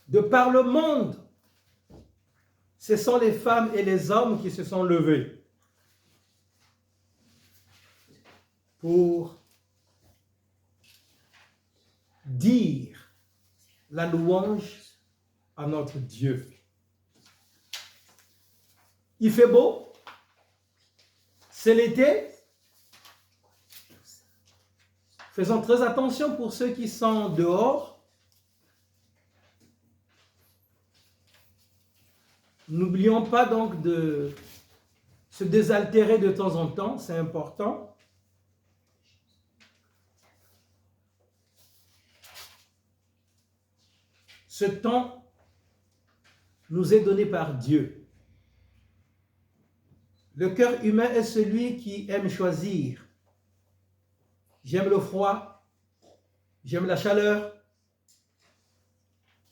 De par le monde, ce sont les femmes et les hommes qui se sont levés pour dire la louange à notre Dieu. Il fait beau, c'est l'été. Faisons très attention pour ceux qui sont dehors. N'oublions pas donc de se désaltérer de temps en temps, c'est important. Ce temps nous est donné par Dieu. Le cœur humain est celui qui aime choisir. J'aime le froid, j'aime la chaleur,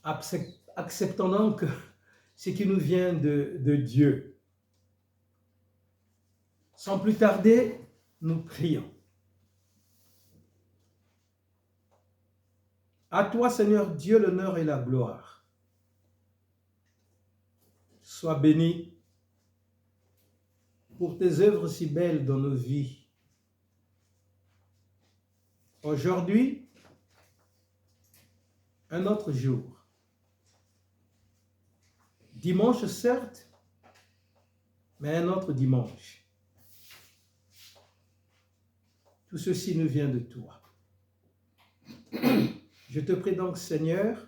acceptons donc ce qui nous vient de Dieu. Sans plus tarder, nous prions. À toi, Seigneur Dieu, l'honneur et la gloire. Sois béni pour tes œuvres si belles dans nos vies. Aujourd'hui, un autre jour. Dimanche, certes, mais un autre dimanche. Tout ceci nous vient de toi. Je te prie donc, Seigneur,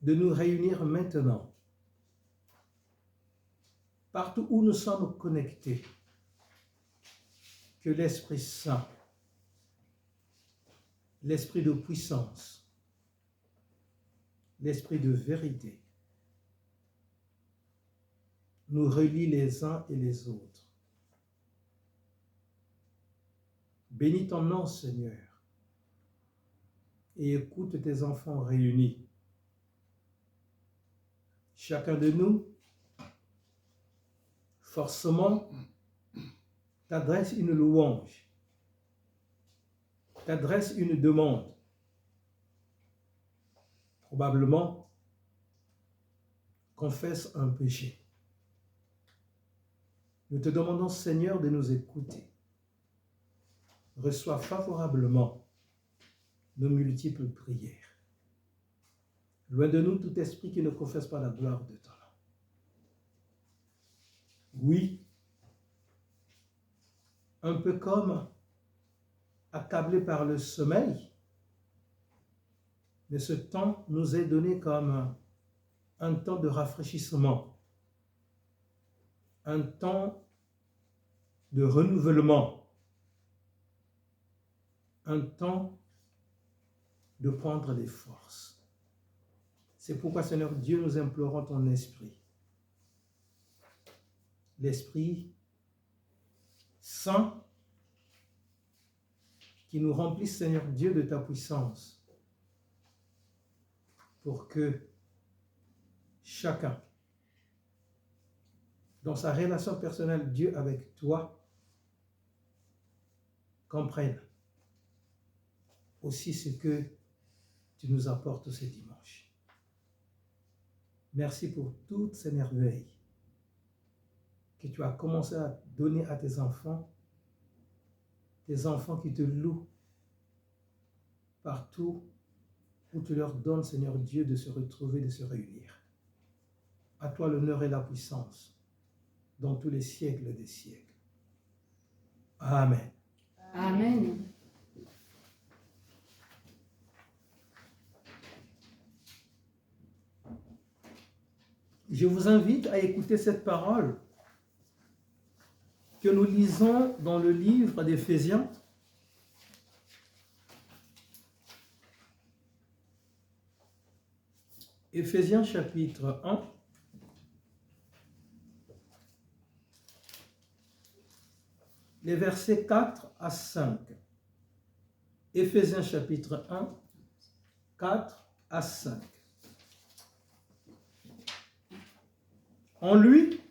de nous réunir maintenant, partout où nous sommes connectés, que l'Esprit Saint, l'Esprit de puissance, l'Esprit de vérité, nous relie les uns et les autres. Bénis ton nom, Seigneur, et écoute tes enfants réunis. Chacun de nous, forcément, t'adresse une louange, t'adresse une demande. Probablement, confesse un péché. Nous te demandons, Seigneur, de nous écouter. Reçois favorablement nos multiples prières. Loin de nous tout esprit qui ne confesse pas la gloire de ton nom. Oui, un peu comme accablé par le sommeil, mais ce temps nous est donné comme un temps de rafraîchissement, un temps de renouvellement, un temps de prendre les forces. C'est pourquoi, Seigneur Dieu, nous implorons ton esprit. L'Esprit Saint qui nous remplisse, Seigneur Dieu, de ta puissance pour que chacun, dans sa relation personnelle, Dieu avec toi, comprenne aussi ce que tu nous apportes ce dimanche. Merci pour toutes ces merveilles que tu as commencé à donner à tes enfants qui te louent partout où tu leur donnes, Seigneur Dieu, de se retrouver, de se réunir. À toi l'honneur et la puissance dans tous les siècles des siècles. Amen. Amen. Je vous invite à écouter cette parole que nous lisons dans le livre d'Éphésiens. Éphésiens chapitre 1. Les versets 4 à 5. Éphésiens chapitre 1, 4 à 5. En lui,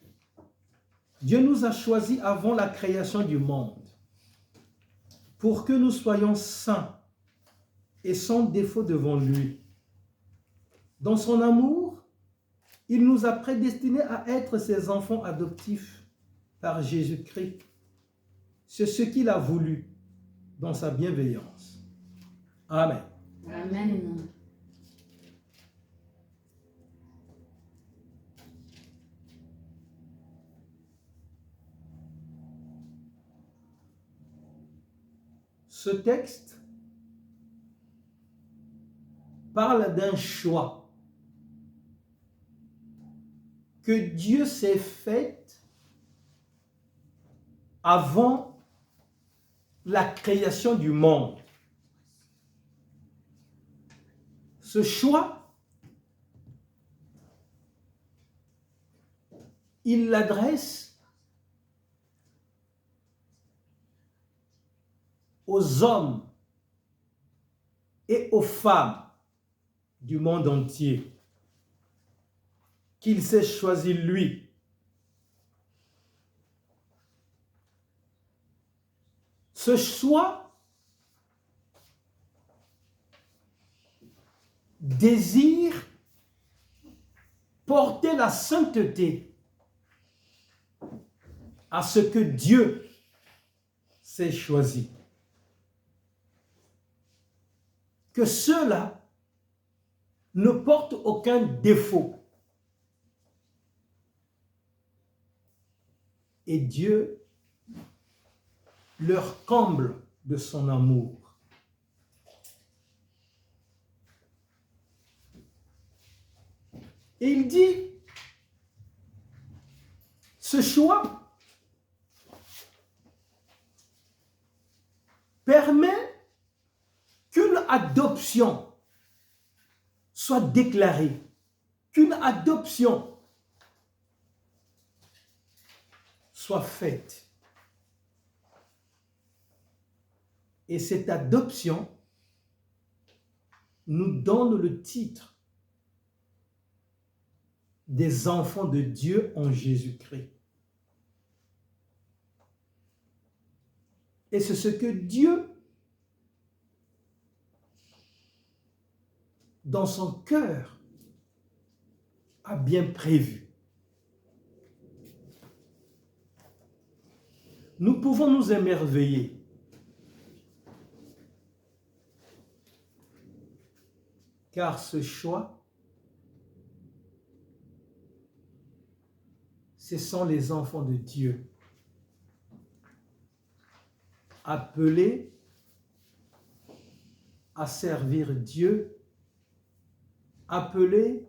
Dieu nous a choisis avant la création du monde pour que nous soyons saints et sans défaut devant lui. Dans son amour, il nous a prédestinés à être ses enfants adoptifs par Jésus-Christ. C'est ce qu'il a voulu dans sa bienveillance. Amen. Amen. Ce texte parle d'un choix que Dieu s'est fait avant la création du monde. Ce choix, il l'adresse aux hommes et aux femmes du monde entier qu'il s'est choisi lui. Ce choix désire porter la sainteté à ce que Dieu s'est choisi. Que ceux-là ne portent aucun défaut. Et Dieu leur comble de son amour. Et il dit, ce choix permet qu'une adoption soit déclarée, qu'une adoption soit faite. Et cette adoption nous donne le titre des enfants de Dieu en Jésus-Christ. Et c'est ce que Dieu, dans son cœur, a bien prévu. Nous pouvons nous émerveiller car ce choix, ce sont les enfants de Dieu, appelés à servir Dieu, appelés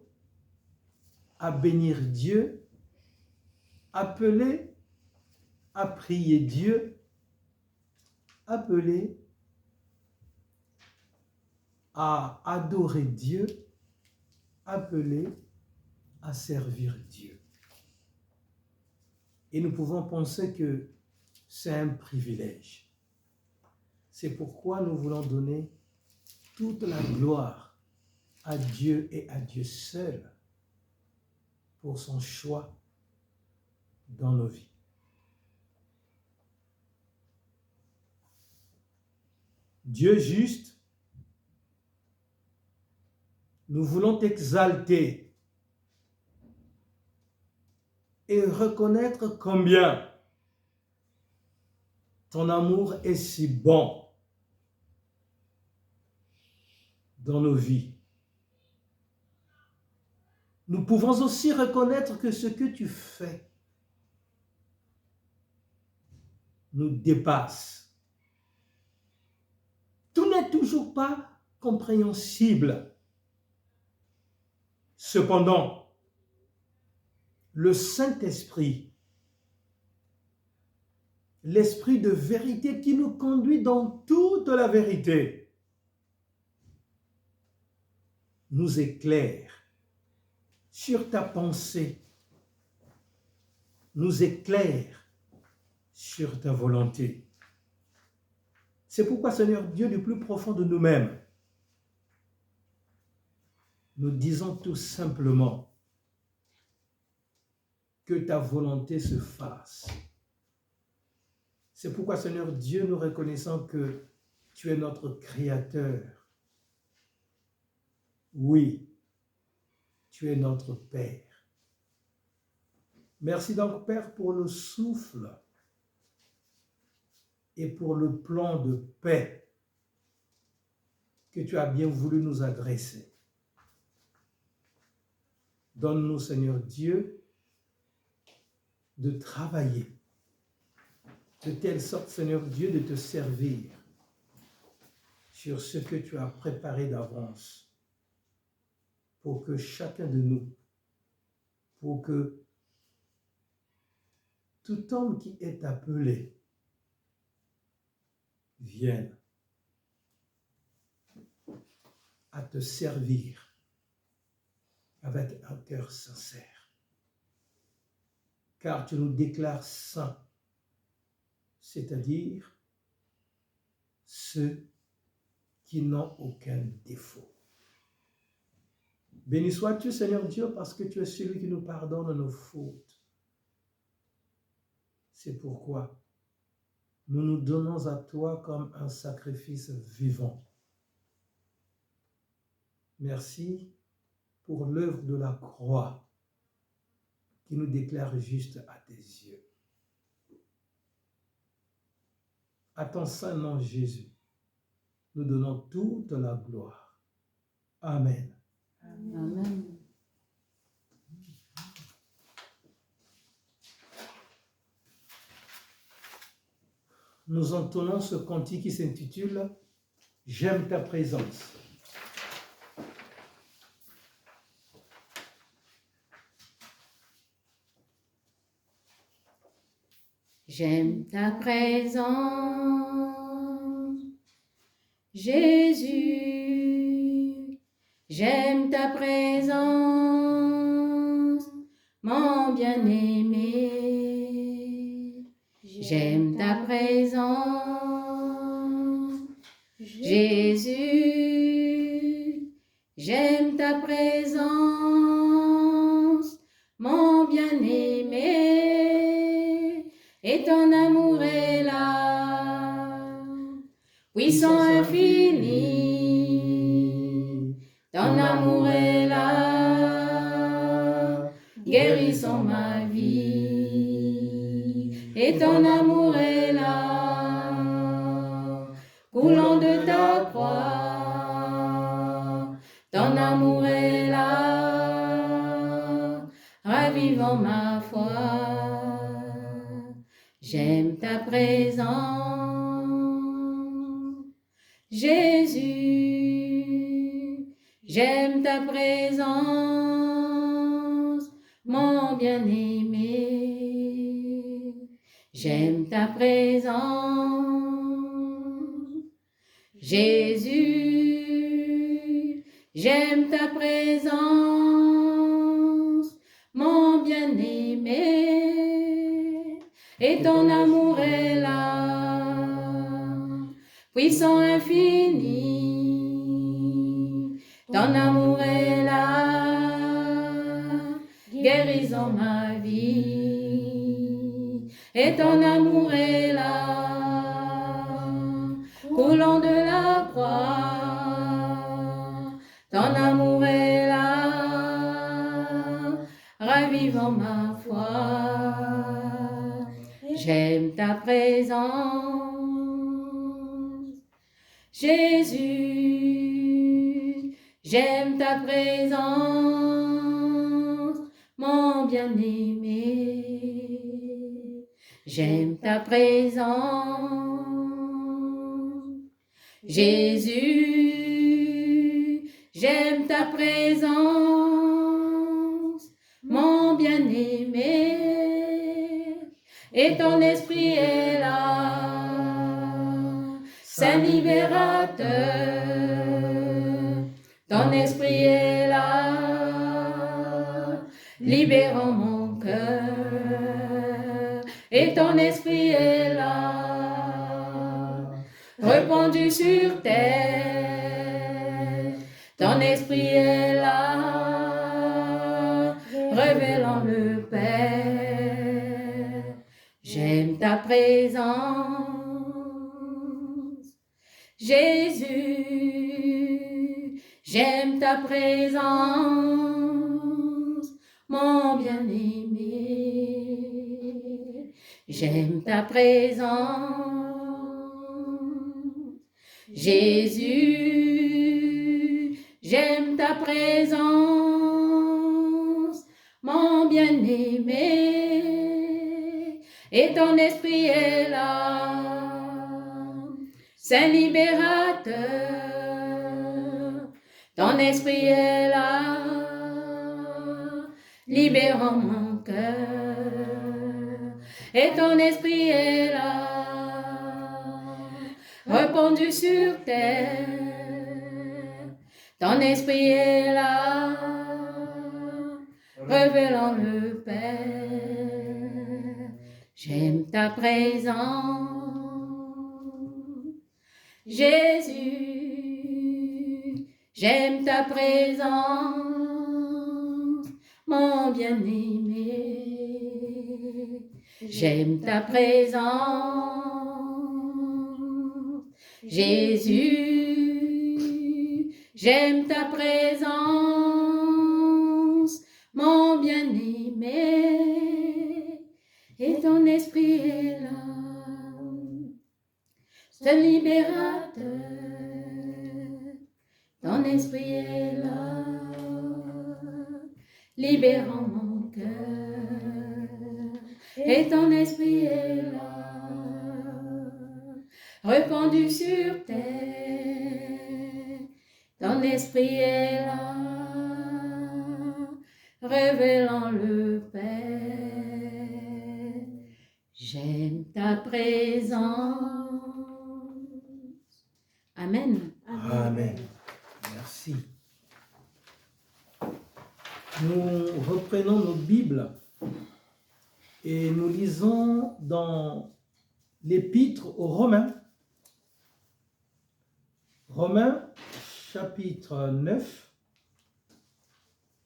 à bénir Dieu, appelés à prier Dieu, appelés à adorer Dieu, appelés à servir Dieu. Et nous pouvons penser que c'est un privilège. C'est pourquoi nous voulons donner toute la gloire à Dieu et à Dieu seul pour son choix dans nos vies. Dieu juste, nous voulons t'exalter et reconnaître combien ton amour est si bon dans nos vies. Nous pouvons aussi reconnaître que ce que tu fais nous dépasse. Tout n'est toujours pas compréhensible. Cependant, le Saint-Esprit, l'Esprit de vérité qui nous conduit dans toute la vérité, nous éclaire sur ta pensée, nous éclaire sur ta volonté. C'est pourquoi, Seigneur Dieu, du plus profond de nous-mêmes, nous disons tout simplement que ta volonté se fasse. C'est pourquoi, Seigneur Dieu, nous reconnaissons que tu es notre Créateur. Oui, Tu es notre Père. Merci donc, Père, pour le souffle et pour le plan de paix que tu as bien voulu nous adresser. Donne-nous, Seigneur Dieu, de travailler de telle sorte, Seigneur Dieu, de te servir sur ce que tu as préparé d'avance pour que chacun de nous, pour que tout homme qui est appelé vienne à te servir avec un cœur sincère. Car tu nous déclares saints, c'est-à-dire ceux qui n'ont aucun défaut. Béni sois-tu, Seigneur Dieu, parce que tu es celui qui nous pardonne nos fautes. C'est pourquoi nous nous donnons à toi comme un sacrifice vivant. Merci pour l'œuvre de la croix qui nous déclare juste à tes yeux. À ton saint nom, Jésus, nous donnons toute la gloire. Amen. Amen. Nous entonnons ce cantique qui s'intitule « J'aime ta présence ». J'aime ta présence, Jésus, j'aime ta présence, mon bien-aimé. J'aime ta présence, Jésus, j'aime ta présence, mon bien-aimé. Et ton amour est là, puissant infini. Ton amour est là, guérissant ma vie. Et ton amour est là, coulant de ta croix. Ton amour est là, ravivant ma foi. J'aime ta présence, Jésus, j'aime ta présence, mon bien-aimé. J'aime ta présence, Jésus, j'aime ta présence, mon bien-aimé. Et ton amour est là, puissant infini. Ton amour est là, guérissant ma vie. Et ton amour est là, coulant de la croix. Ton amour est là, ravivant ma foi. J'aime ta présence, Jésus, j'aime ta présence, mon bien-aimé. J'aime ta présence, Jésus, j'aime ta présence, mon bien-aimé. Et ton esprit est là, Saint libérateur. Ton esprit est là, libérant mon cœur. Et ton esprit est là, répandu sur terre. Ton esprit est là, révélant le Père. J'aime ta présence, Jésus, j'aime ta présence, mon bien-aimé. J'aime ta présence, Jésus, j'aime ta présence, mon bien-aimé, et ton esprit est là, Saint libérateur, ton esprit est là, libérant mon cœur, et ton esprit est là, répandu sur terre, ton esprit est là, révélant le Père. J'aime ta présence, Jésus, j'aime ta présence, mon bien-aimé. J'aime ta présence, Jésus, j'aime ta présence, mon bien-aimé, et ton esprit est là, ce libérateur, ton esprit est là, libérant mon cœur, et ton esprit est là, répandu sur terre, ton esprit est là, révélant le Père. J'aime ta présence. Amen. Amen. Merci. Nous reprenons nos Bibles et nous lisons dans l'Épître aux Romains. Romains chapitre 9,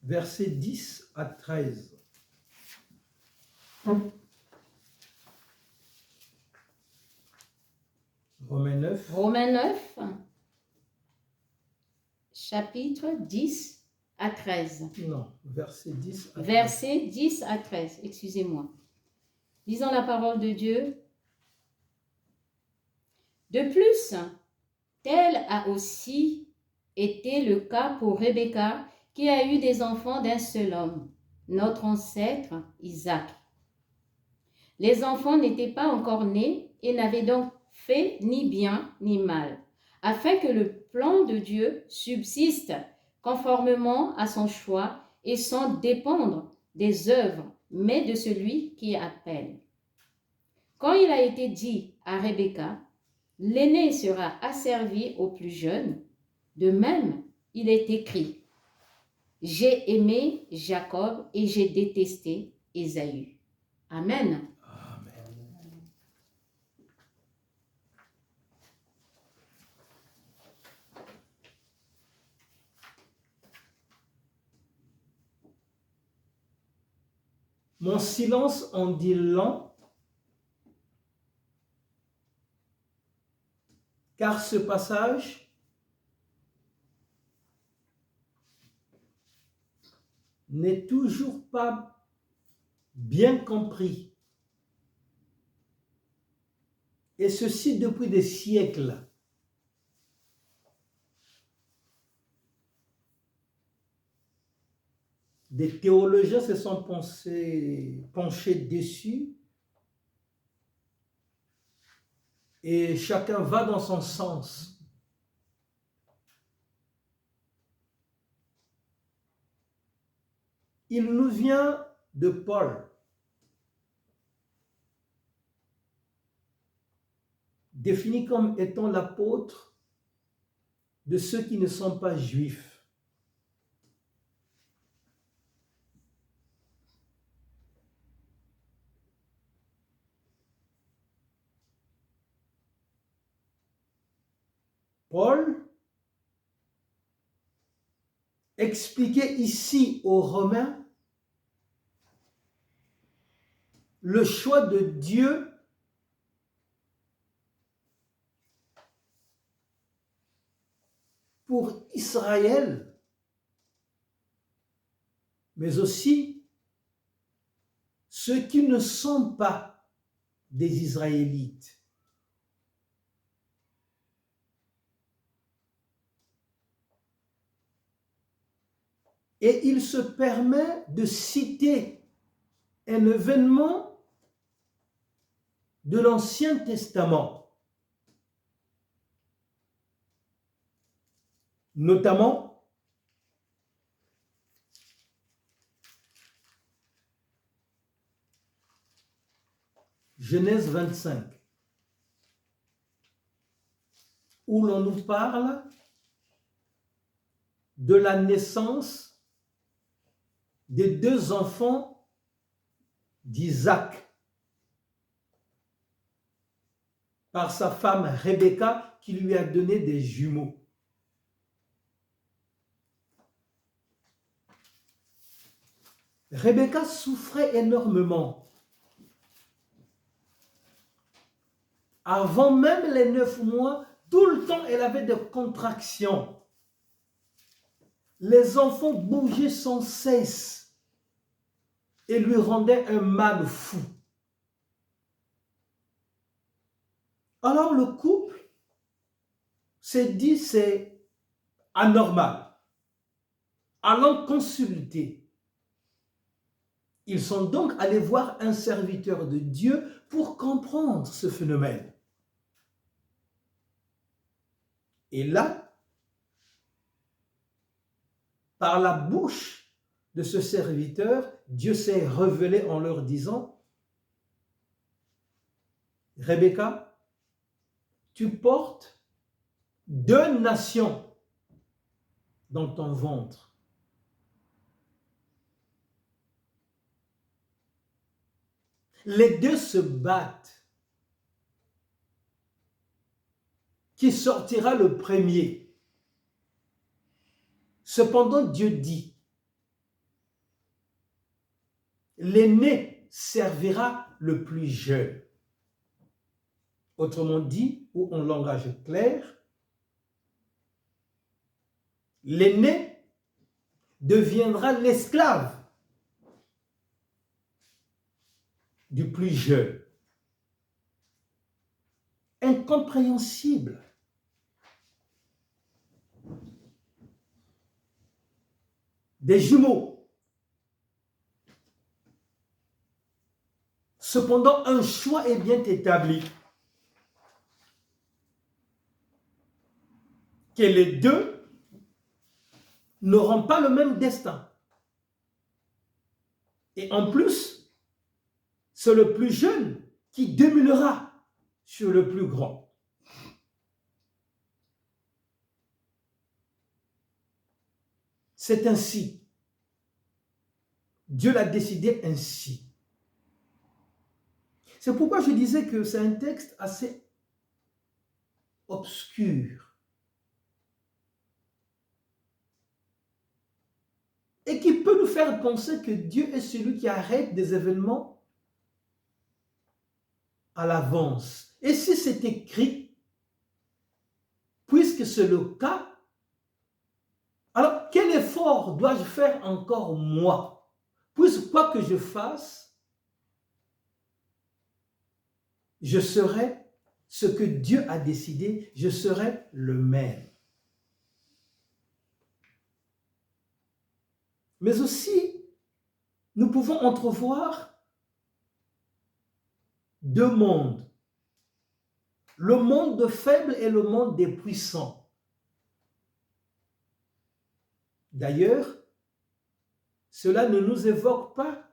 versets 10 à 13. Romains 9. Romains 9, chapitre 10 à 13. Non, verset 10 à 13. Verset 10 à 13, excusez-moi. Lisons la parole de Dieu. De plus, tel a aussi été le cas pour Rebecca, qui a eu des enfants d'un seul homme, notre ancêtre Isaac. Les enfants n'étaient pas encore nés et n'avaient donc fait ni bien ni mal, afin que le plan de Dieu subsiste conformément à son choix et sans dépendre des œuvres, mais de celui qui appelle. Quand il a été dit à Rebecca, l'aîné sera asservi au plus jeune, de même, il est écrit, j'ai aimé Jacob et j'ai détesté Ésaü. Amen. Mon silence en dit long, car ce passage n'est toujours pas bien compris. Et ceci depuis des siècles. Des théologiens se sont penchés dessus et chacun va dans son sens. Il nous vient de Paul, défini comme étant l'apôtre de ceux qui ne sont pas juifs. Paul expliquait ici aux Romains le choix de Dieu pour Israël, mais aussi ceux qui ne sont pas des Israélites. Et il se permet de citer un événement de l'Ancien Testament, notamment Genèse 25, où l'on nous parle de la naissance des deux enfants d'Isaac par sa femme Rebecca qui lui a donné des jumeaux. Rebecca souffrait énormément. Avant même les 9 mois, tout le temps, elle avait des contractions. Les enfants bougeaient sans cesse et lui rendaient un mal fou. Alors le couple s'est dit, c'est anormal. Allons consulter. Ils sont donc allés voir un serviteur de Dieu pour comprendre ce phénomène. Et là, par la bouche de ce serviteur, Dieu s'est révélé en leur disant, Rebecca, tu portes 2 nations dans ton ventre. Les 2 se battent. Qui sortira le premier? Cependant, Dieu dit, l'aîné servira le plus jeune. Autrement dit, ou en langage clair, l'aîné deviendra l'esclave du plus jeune. Incompréhensible. Des jumeaux. Cependant, un choix est bien établi. Que les 2 n'auront pas le même destin. Et en plus, c'est le plus jeune qui dominera sur le plus grand. C'est ainsi. Dieu l'a décidé ainsi. C'est pourquoi je disais que c'est un texte assez obscur et qui peut nous faire penser que Dieu est celui qui arrête des événements à l'avance. Et si c'est écrit, puisque c'est le cas, alors quel effort dois-je faire encore moi? Puisque quoi que je fasse, je serai ce que Dieu a décidé, je serai le même. Mais aussi, nous pouvons entrevoir 2 mondes. Le monde des faibles et le monde des puissants. D'ailleurs, cela ne nous évoque pas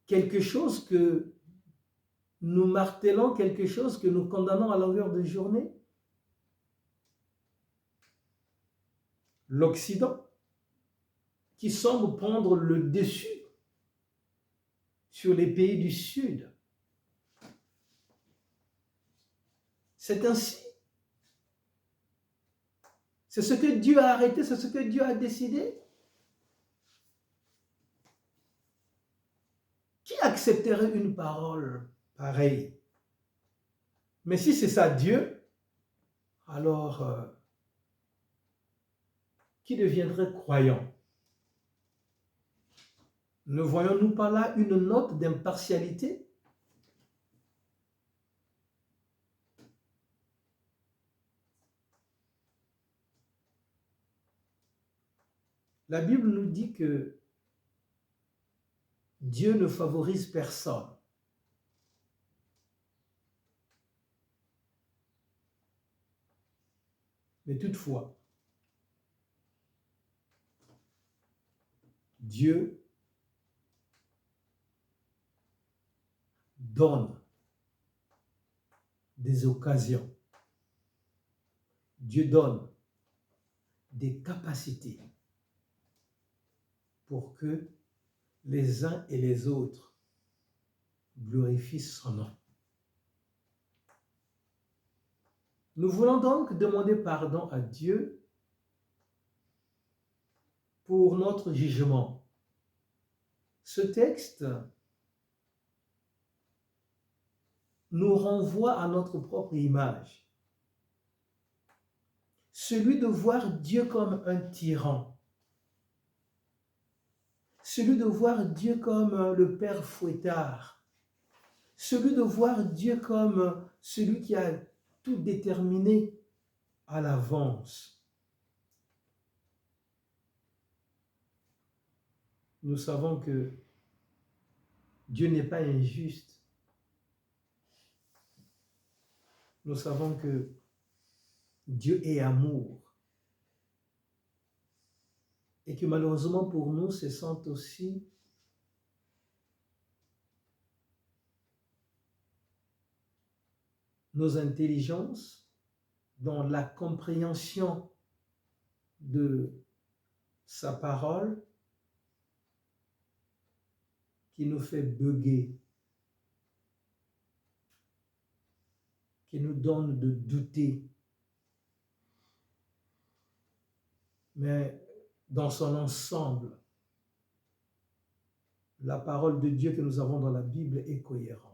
quelque chose que nous martelons, quelque chose que nous condamnons à longueur de journée. L'Occident, qui semble prendre le dessus sur les pays du Sud. C'est ainsi. C'est ce que Dieu a arrêté, c'est ce que Dieu a décidé. Qui accepterait une parole pareille? Mais si c'est ça Dieu, alors qui deviendrait croyant? Ne voyons-nous pas là une note d'impartialité? La Bible nous dit que Dieu ne favorise personne. Mais toutefois, Dieu donne des occasions. Dieu donne des capacités pour que les uns et les autres glorifient son nom. Nous voulons donc demander pardon à Dieu pour notre jugement. Ce texte nous renvoie à notre propre image. Celui de voir Dieu comme un tyran. Celui de voir Dieu comme le père fouettard. Celui de voir Dieu comme celui qui a tout déterminé à l'avance. Nous savons que Dieu n'est pas injuste. Nous savons que Dieu est amour. Et que malheureusement pour nous, ce sont aussi nos intelligences dans la compréhension de sa parole qui nous fait bugger, qui nous donne de douter. Mais dans son ensemble, la parole de Dieu que nous avons dans la Bible est cohérente.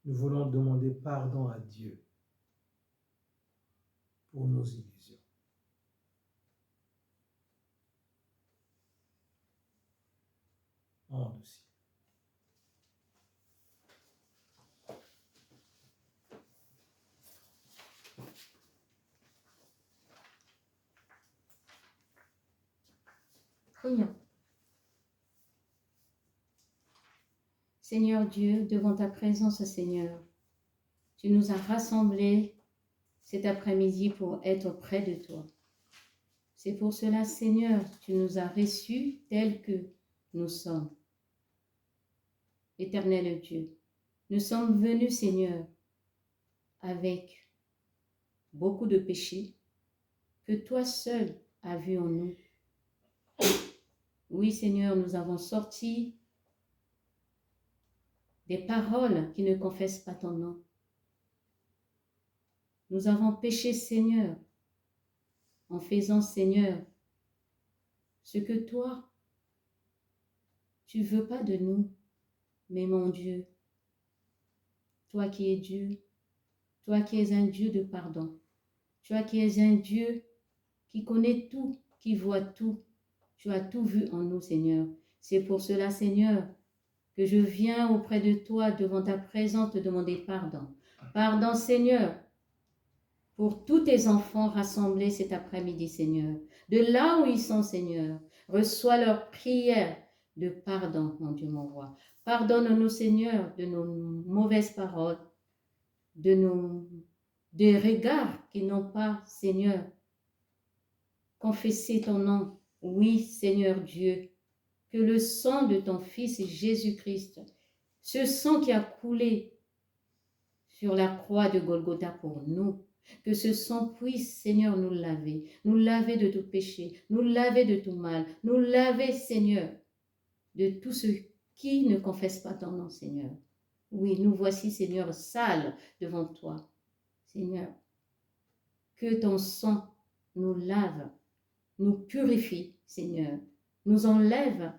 Nous voulons demander pardon à Dieu pour nos illusions. En aussi. Prions. Seigneur Dieu, devant ta présence, Seigneur, tu nous as rassemblés cet après-midi pour être près de toi. C'est pour cela, Seigneur, tu nous as reçus tels que nous sommes. Éternel Dieu, nous sommes venus, Seigneur, avec beaucoup de péchés que toi seul as vus en nous. Oui, Seigneur, nous avons sorti des paroles qui ne confessent pas ton nom. Nous avons péché, Seigneur, en faisant, Seigneur, ce que toi, tu ne veux pas de nous. Mais mon Dieu, toi qui es Dieu, toi qui es un Dieu de pardon, toi qui es un Dieu qui connaît tout, qui voit tout, tu as tout vu en nous, Seigneur. C'est pour cela, Seigneur, que je viens auprès de toi, devant ta présence, te demander pardon. Pardon, Seigneur, pour tous tes enfants rassemblés cet après-midi, Seigneur. De là où ils sont, Seigneur, reçois leur prière de pardon, mon Dieu, mon roi. Pardonne-nous, Seigneur, de nos mauvaises paroles, des regards qui n'ont pas, Seigneur, confessé ton nom. Oui, Seigneur Dieu, que le sang de ton Fils Jésus-Christ, ce sang qui a coulé sur la croix de Golgotha pour nous, que ce sang puisse, Seigneur, nous laver de tout péché, nous laver de tout mal, nous laver, Seigneur, de tout ce qui ne confesse pas ton nom, Seigneur. Oui, nous voici, Seigneur, sales devant toi. Seigneur, que ton sang nous lave, nous purifie, Seigneur, nous enlève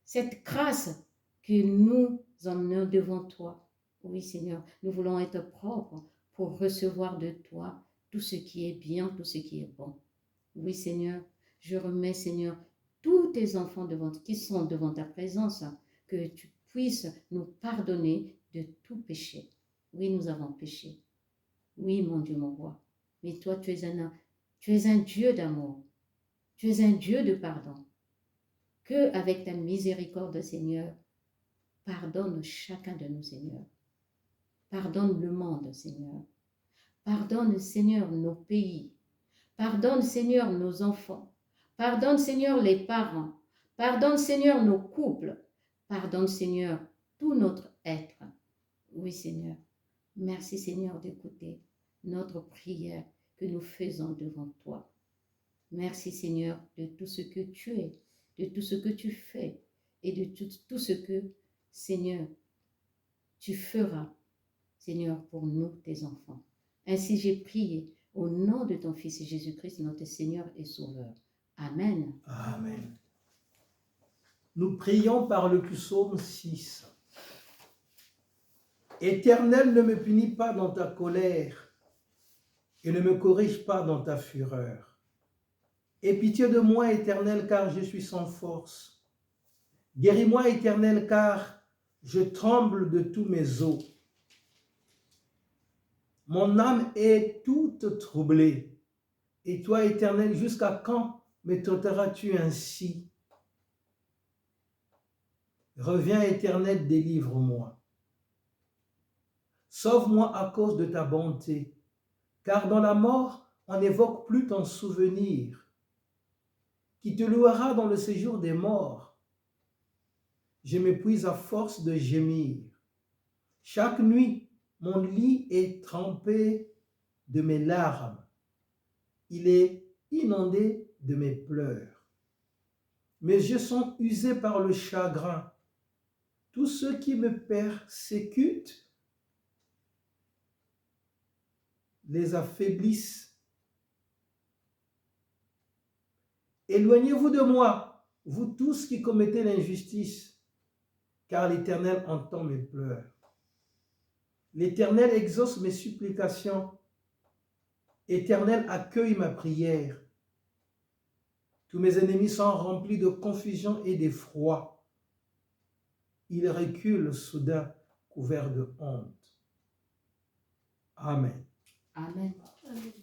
cette crasse que nous emmenons devant toi. Oui, Seigneur, nous voulons être propres pour recevoir de toi tout ce qui est bien, tout ce qui est bon. Oui, Seigneur, Je remets, Seigneur, tous tes enfants qui sont devant ta présence, que tu puisses nous pardonner de tout péché. Oui, nous avons péché. Oui, mon Dieu, mon roi. Mais toi, tu es un Dieu d'amour. Tu es un Dieu de pardon. Que avec ta miséricorde, Seigneur, pardonne chacun de nous, Seigneur. Pardonne le monde, Seigneur. Pardonne, Seigneur, nos pays. Pardonne, Seigneur, nos enfants. Pardonne, Seigneur, les parents. Pardonne, Seigneur, nos couples. Pardonne, Seigneur, tout notre être. Oui, Seigneur. Merci, Seigneur, d'écouter notre prière que nous faisons devant toi. Merci, Seigneur, de tout ce que tu es, de tout ce que tu fais et de tout ce que, Seigneur, tu feras, Seigneur, pour nous, tes enfants. Ainsi, j'ai prié au nom de ton Fils Jésus-Christ, notre Seigneur et Sauveur. Amen. Amen. Nous prions par le psaume 6. Éternel, ne me punis pas dans ta colère et ne me corrige pas dans ta fureur. Aie pitié de moi, Éternel, car je suis sans force. Guéris-moi, Éternel, car je tremble de tous mes os. Mon âme est toute troublée. Et toi, Éternel, jusqu'à quand me traiteras-tu ainsi? Reviens, Éternel, délivre-moi. Sauve-moi à cause de ta bonté, car dans la mort, on n'évoque plus ton souvenir. Qui te louera dans le séjour des morts? Je m'épuise à force de gémir. Chaque nuit, mon lit est trempé de mes larmes. Il est inondé de mes pleurs. Mes yeux sont usés par le chagrin. Tous ceux qui me persécutent les affaiblissent. Éloignez-vous de moi, vous tous qui commettez l'injustice, car l'Éternel entend mes pleurs. L'Éternel exauce mes supplications. Éternel, accueille ma prière. Tous mes ennemis sont remplis de confusion et d'effroi. Ils reculent soudain, couverts de honte. Amen. Amen. Amen.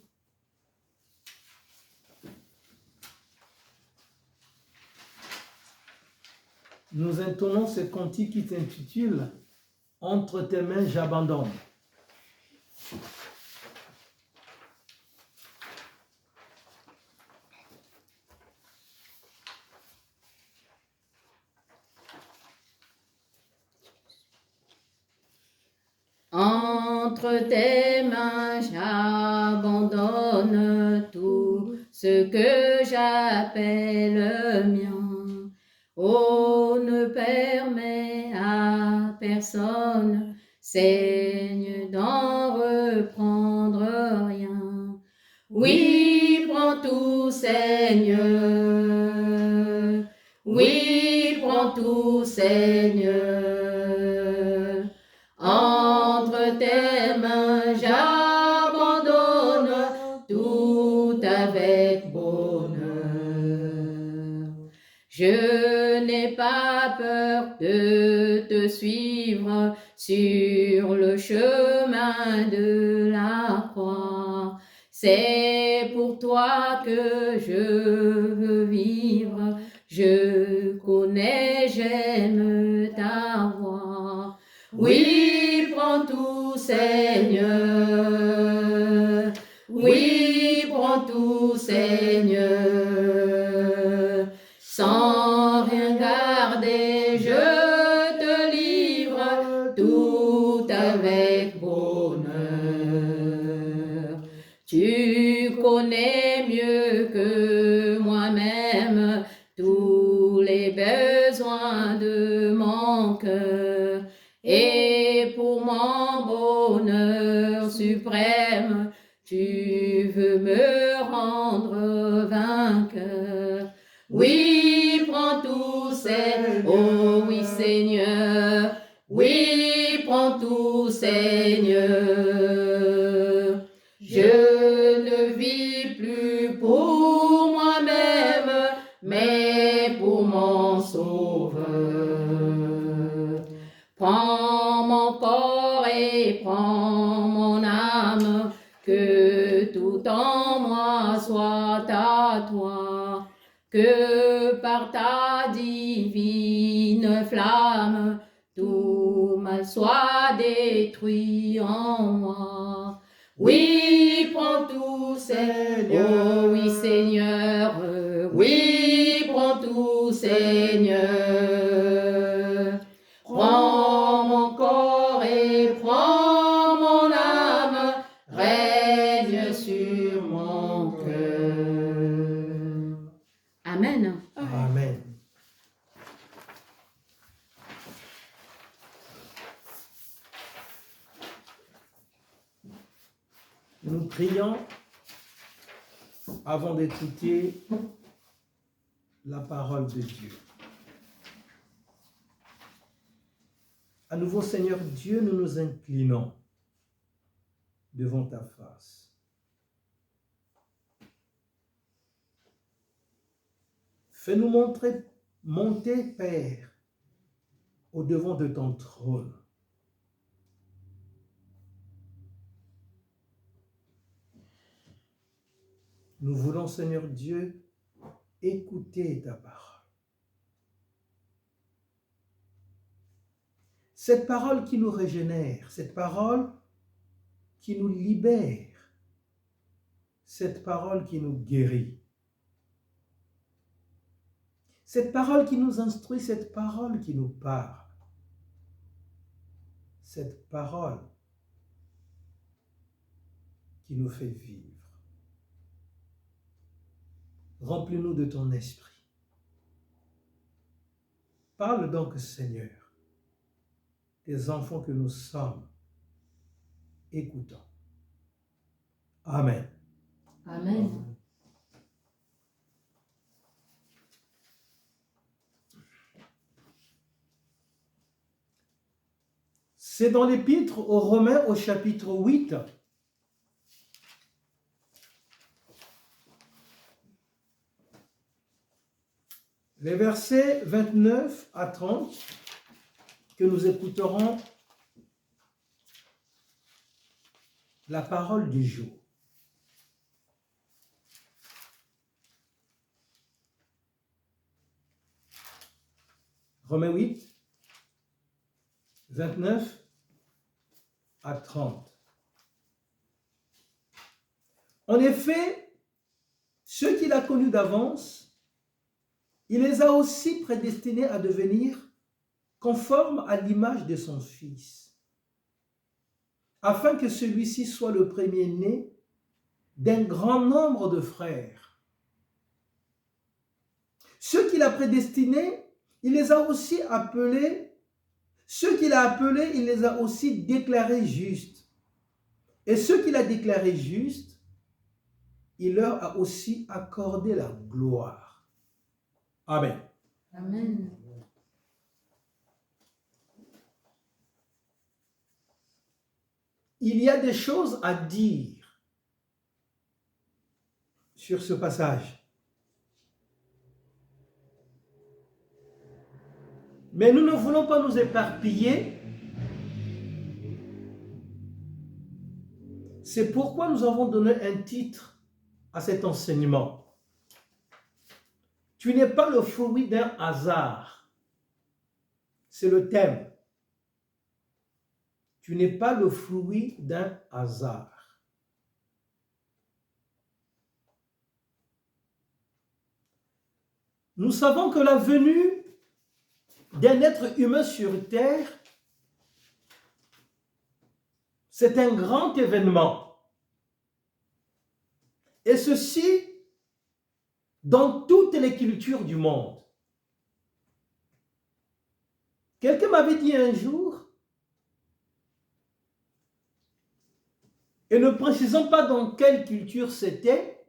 Nous intonnons ce cantique qui s'intitule « Entre tes mains, j'abandonne ». Entre tes mains, j'abandonne tout ce que j'appelle mien. Oh, ne permets à personne, Seigneur, d'en reprendre rien. Oui, prends tout, Seigneur. Oui, prends tout, Seigneur. Entre tes mains, j'abandonne tout avec bonheur. Je n'ai pas peur de te suivre sur le chemin de la croix. C'est pour toi que je veux vivre. Je connais, j'aime ta voix. Oui, prends tout, Seigneur. Oui, prends tout, Seigneur. Sans rien garder, je te livre tout avec bonheur. Tu connais mieux que moi-même tous les besoins de mon cœur. Et pour mon bonheur suprême, tu veux me rendre vainqueur. Oui, prends tout, Seigneur. Oh oui, Seigneur. Oui, prends tout, Seigneur. Je ne vis plus pour moi-même, mais pour mon sauveur. Prends mon corps et prends mon âme, que tout en moi soit à toi, que par ta divine flamme, tout mal soit détruit en moi. Oui, prends tout, Seigneur, oui, Seigneur, oui, prends tout, Seigneur. Prends mon corps et prends mon âme, règne sur mon cœur. Amen. Amen. Nous prions avant d'écouter la parole de Dieu. À nouveau, Seigneur Dieu, nous nous inclinons devant ta face. Fais-nous monter, Père, au-devant de ton trône. Nous voulons, Seigneur Dieu, écouter ta parole. Cette parole qui nous régénère, cette parole qui nous libère, cette parole qui nous guérit, cette parole qui nous instruit, cette parole qui nous parle, cette parole qui nous fait vivre. Remplis-nous de ton esprit. Parle donc, Seigneur, des enfants que nous sommes. Écoutons. Amen. Amen. C'est dans l'Épître aux Romains au chapitre 8. Les versets 29 à 30 que nous écouterons la parole du jour. Romains 8, 29 à 30. En effet, ceux qu'il a connus d'avance, il les a aussi prédestinés à devenir conformes à l'image de son Fils, afin que celui-ci soit le premier-né d'un grand nombre de frères. Ceux qu'il a prédestinés, il les a aussi appelés. Ceux qu'il a appelés, il les a aussi déclarés justes. Et ceux qu'il a déclarés justes, il leur a aussi accordé la gloire. Amen. Amen. Il y a des choses à dire sur ce passage. Mais nous ne voulons pas nous éparpiller. C'est pourquoi nous avons donné un titre à cet enseignement. Tu n'es pas le fruit d'un hasard. C'est le thème. Tu n'es pas le fruit d'un hasard. Nous savons que la venue d'un être humain sur terre, c'est un grand événement. Et ceci dans toutes les cultures du monde. Quelqu'un m'avait dit un jour, et ne précisons pas dans quelle culture c'était,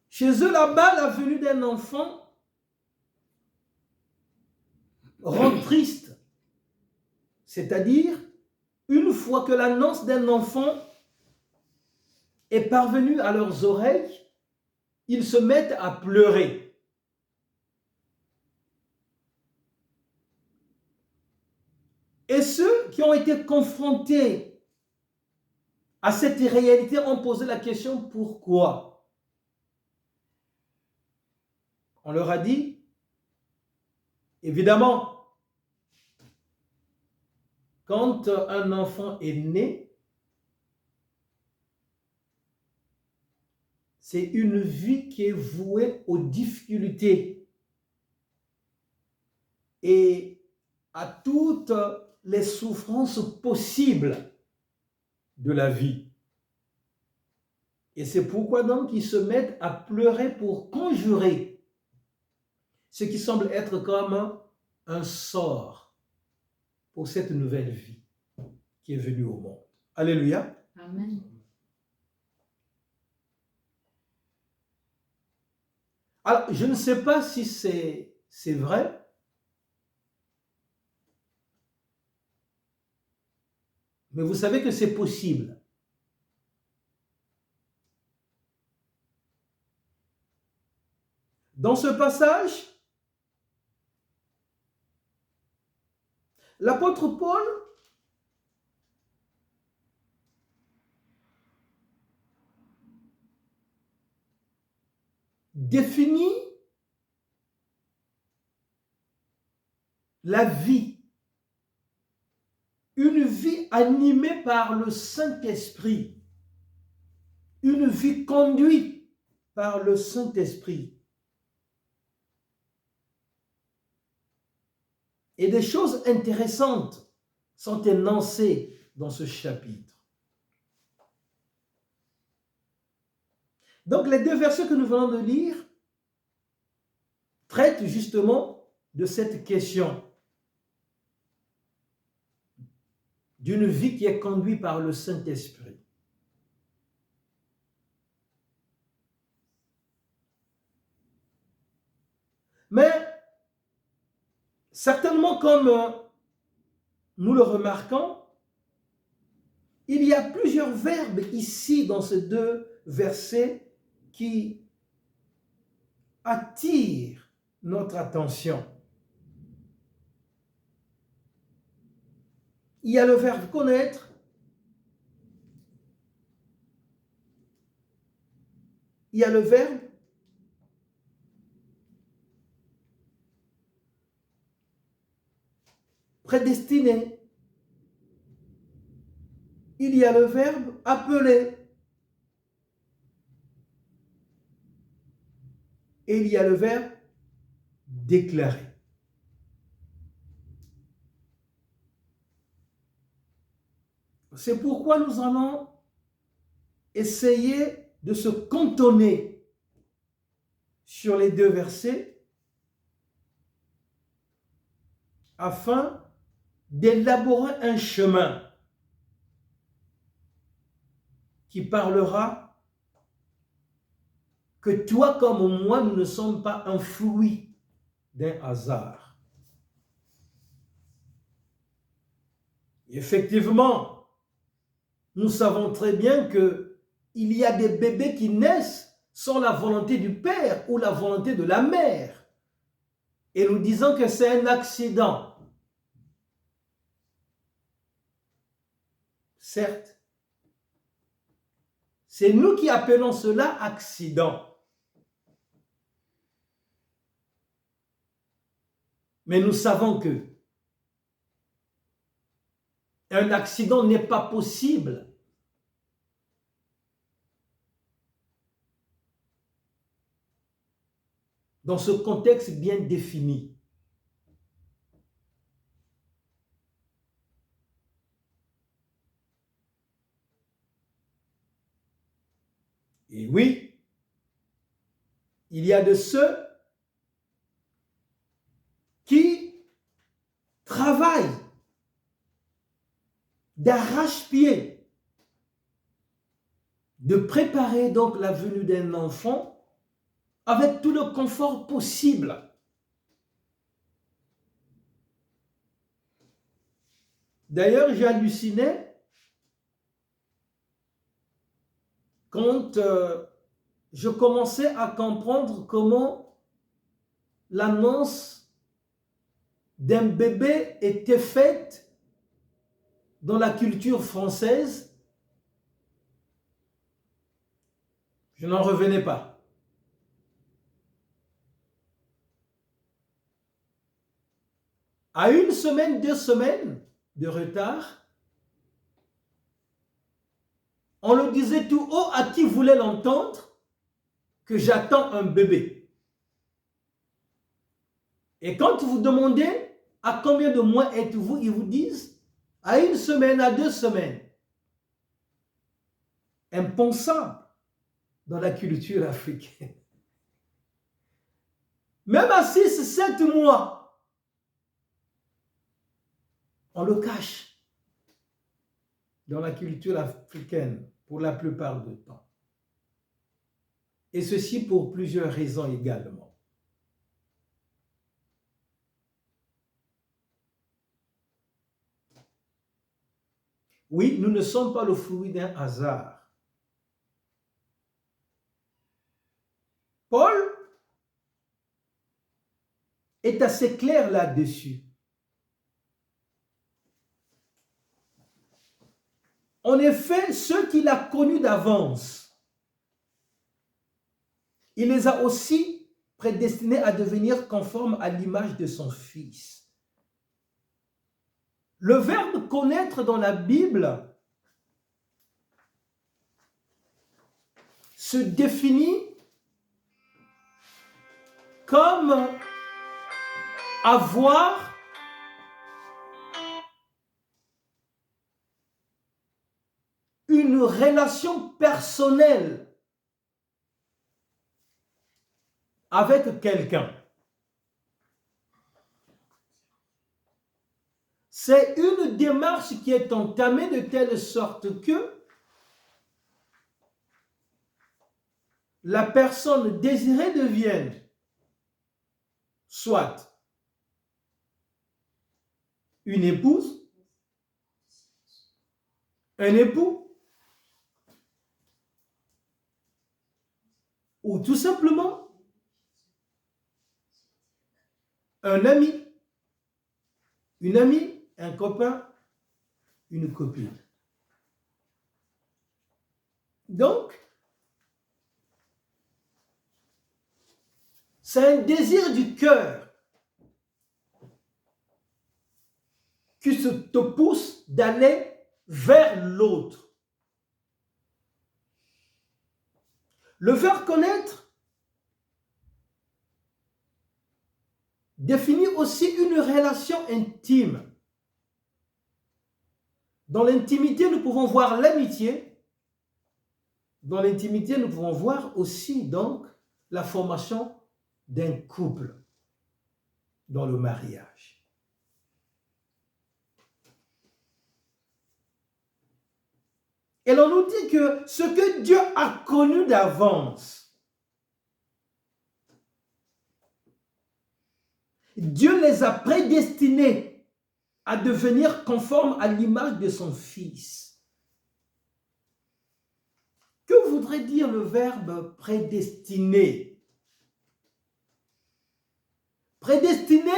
chez eux là-bas, la venue d'un enfant rend triste. C'est-à-dire, une fois que l'annonce d'un enfant est parvenue à leurs oreilles, ils se mettent à pleurer. qui ont été confrontés à cette réalité ont posé la question pourquoi? On leur a dit, évidemment, quand un enfant est né, c'est une vie qui est vouée aux difficultés et à toutes les souffrances possibles de la vie. Et c'est pourquoi donc ils se mettent à pleurer pour conjurer ce qui semble être comme un sort pour cette nouvelle vie qui est venue au monde. Alléluia. Amen. Alors, je ne sais pas si c'est vrai, mais vous savez que c'est possible. Dans ce passage, l'apôtre Paul définit la vie, une vie animée par le Saint-Esprit, une vie conduite par le Saint-Esprit. Et des choses intéressantes sont énoncées dans ce chapitre. Donc les deux versets que nous venons de lire traitent justement de cette question d'une vie qui est conduite par le Saint-Esprit. Mais certainement, comme nous le remarquons, il y a plusieurs verbes ici dans ces deux versets qui attirent notre attention. Il y a le verbe connaître, il y a le verbe prédestiné, il y a le verbe appeler et il y a le verbe déclarer. C'est pourquoi nous allons essayer de se cantonner sur les deux versets afin d'élaborer un chemin qui parlera que toi comme moi, nous ne sommes pas un fruit d'un hasard. Effectivement, nous savons très bien qu'il y a des bébés qui naissent sans la volonté du père ou la volonté de la mère. Et nous disons que c'est un accident. Certes, c'est nous qui appelons cela accident. Mais nous savons que un accident n'est pas possible dans ce contexte bien défini. Et oui, il y a de ceux qui travaillent d'arrache-pied de préparer donc la venue d'un enfant avec tout le confort possible. D'ailleurs, j'ai halluciné quand je commençais à comprendre comment l'annonce d'un bébé était faite dans la culture française, je n'en revenais pas. À 1 semaine, 2 semaines de retard, on le disait tout haut à qui voulait l'entendre que j'attends un bébé. Et quand vous demandez à combien de mois êtes-vous, ils vous disent à 1 semaine, à 2 semaines. Impensable dans la culture africaine. Même à 6, 7 mois, on le cache dans la culture africaine pour la plupart du temps. Et ceci pour plusieurs raisons également. Oui, nous ne sommes pas le fruit d'un hasard. Paul est assez clair là-dessus. En effet, ceux qu'il a connus d'avance, il les a aussi prédestinés à devenir conformes à l'image de son Fils. Le verbe connaître dans la Bible se définit comme avoir une relation personnelle avec quelqu'un. C'est une démarche qui est entamée de telle sorte que la personne désirée devienne soit une épouse, un époux, ou tout simplement un ami, une amie, un copain, une copine. Donc, c'est un désir du cœur qui te pousse d'aller vers l'autre. Le verbe connaître définit aussi une relation intime. Dans l'intimité, nous pouvons voir l'amitié. Dans l'intimité, nous pouvons voir aussi donc la formation d'un couple dans le mariage. Et l'on nous dit que ce que Dieu a connu d'avance, Dieu les a prédestinés à devenir conformes à l'image de son Fils. Que voudrait dire le verbe prédestiné? Prédestiné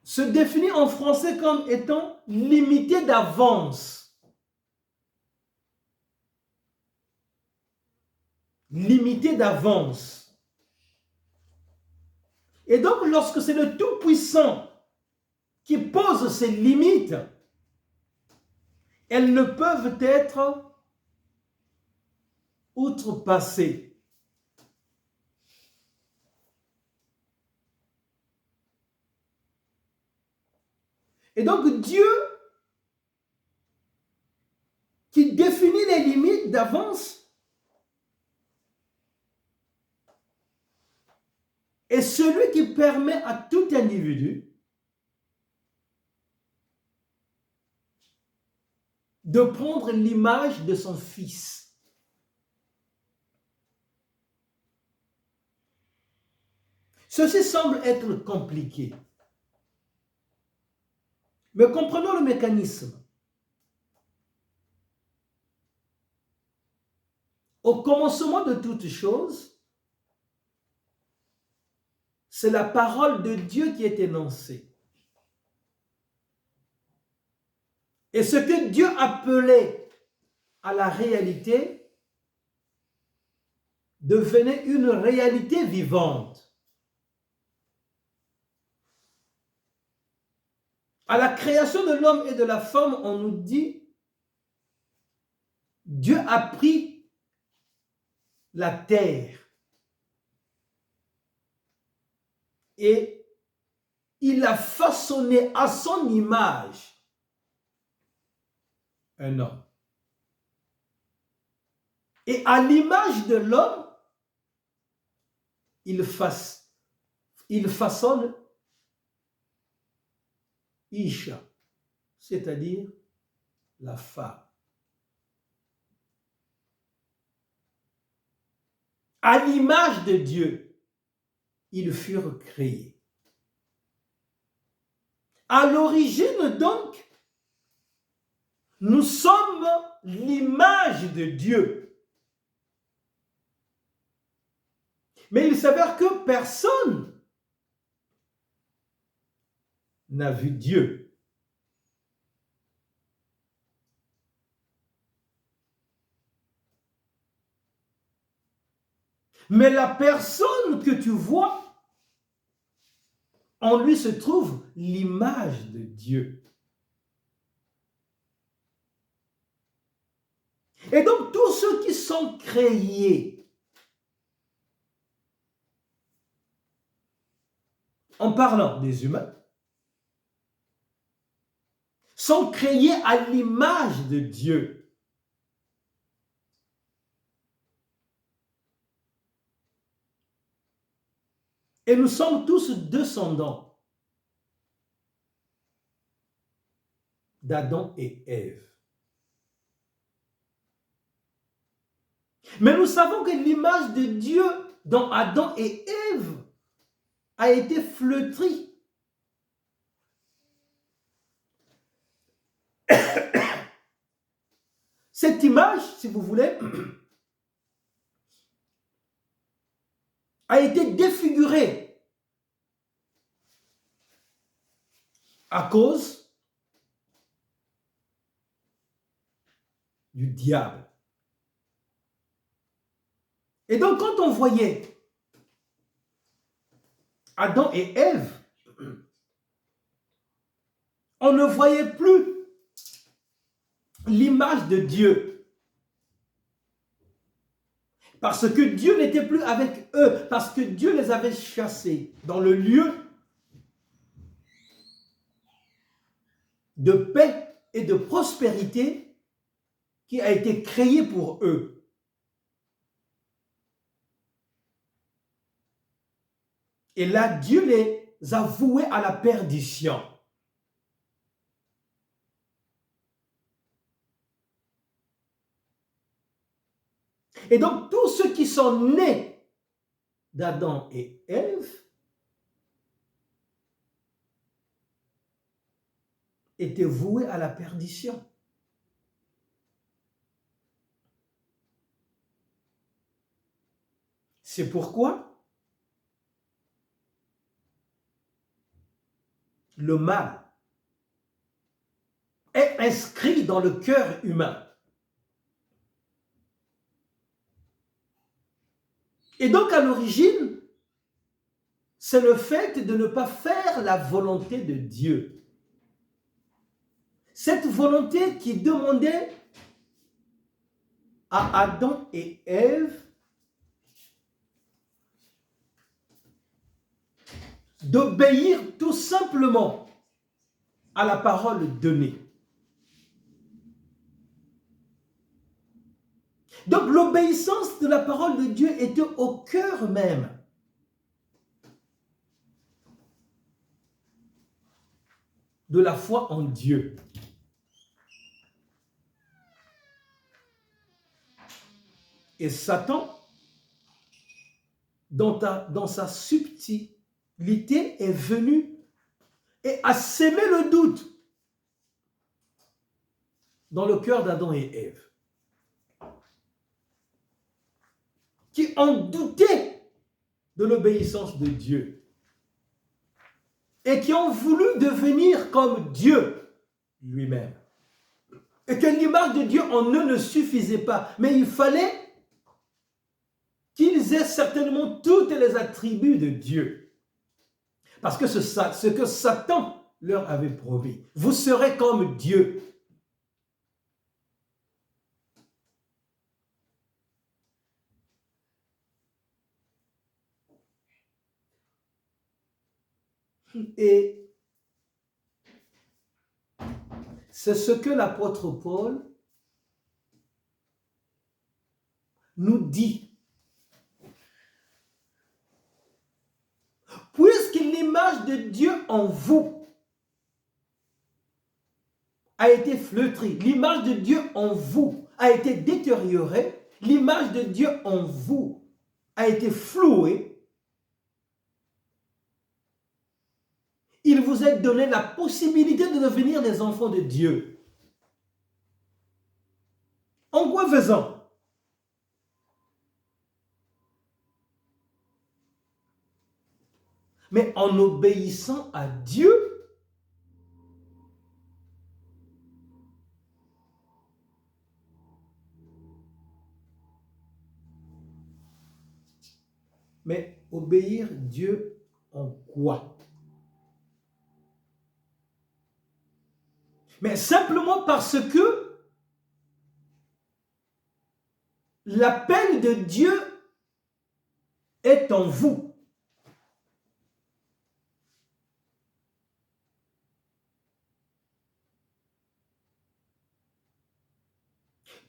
se définit en français comme étant limité d'avance. Limité d'avance. Et donc, lorsque c'est le Tout-Puissant qui pose ses limites, elles ne peuvent être outrepassées. Et donc, Dieu, qui définit les limites d'avance, est celui qui permet à tout individu de prendre l'image de son Fils. Ceci semble être compliqué. Mais comprenons le mécanisme. Au commencement de toutes choses, c'est la parole de Dieu qui est énoncée. Et ce que Dieu appelait à la réalité devenait une réalité vivante. À la création de l'homme et de la femme, on nous dit, Dieu a pris la terre et il a façonné à son image un homme. Et à l'image de l'homme, il façonne Isha, c'est-à-dire la femme. À l'image de Dieu, ils furent créés. À l'origine donc, nous sommes l'image de Dieu. Mais il s'avère que personne n'a vu Dieu. Mais la personne que tu vois, en lui se trouve l'image de Dieu. Et donc tous ceux qui sont créés, en parlant des humains, sont créés à l'image de Dieu. Et nous sommes tous descendants d'Adam et Ève. Mais nous savons que l'image de Dieu dans Adam et Ève a été flétrie. Cette image, si vous voulez, a été défigurée à cause du diable. Et donc, quand on voyait Adam et Ève, on ne voyait plus l'image de Dieu. Parce que Dieu n'était plus avec eux, parce que Dieu les avait chassés dans le lieu de paix et de prospérité qui a été créé pour eux. Et là, Dieu les a voués à la perdition. Et donc, tous ceux qui sont nés d'Adam et Ève étaient voués à la perdition. C'est pourquoi le mal est inscrit dans le cœur humain. Et donc, à l'origine, c'est le fait de ne pas faire la volonté de Dieu. Cette volonté qui demandait à Adam et Ève d'obéir tout simplement à la parole donnée. Donc l'obéissance de la parole de Dieu était au cœur même de la foi en Dieu. Et Satan, dans sa subtilité, est venu et a sémé le doute dans le cœur d'Adam et Ève, qui ont douté de l'obéissance de Dieu. et qui ont voulu devenir comme Dieu lui-même. Et que l'image de Dieu en eux ne suffisait pas, mais il fallait qu'ils aient certainement tous les attributs de Dieu. Parce que ce que Satan leur avait promis, vous serez comme Dieu. Et c'est ce que l'apôtre Paul nous dit. Puisque l'image de Dieu en vous a été flétrie, l'image de Dieu en vous a été détériorée, l'image de Dieu en vous a été flouée, il vous est donné la possibilité de devenir des enfants de Dieu. En quoi faisant? Mais en obéissant à Dieu. Mais obéir Dieu en quoi? Mais simplement parce que l'appel de Dieu est en vous.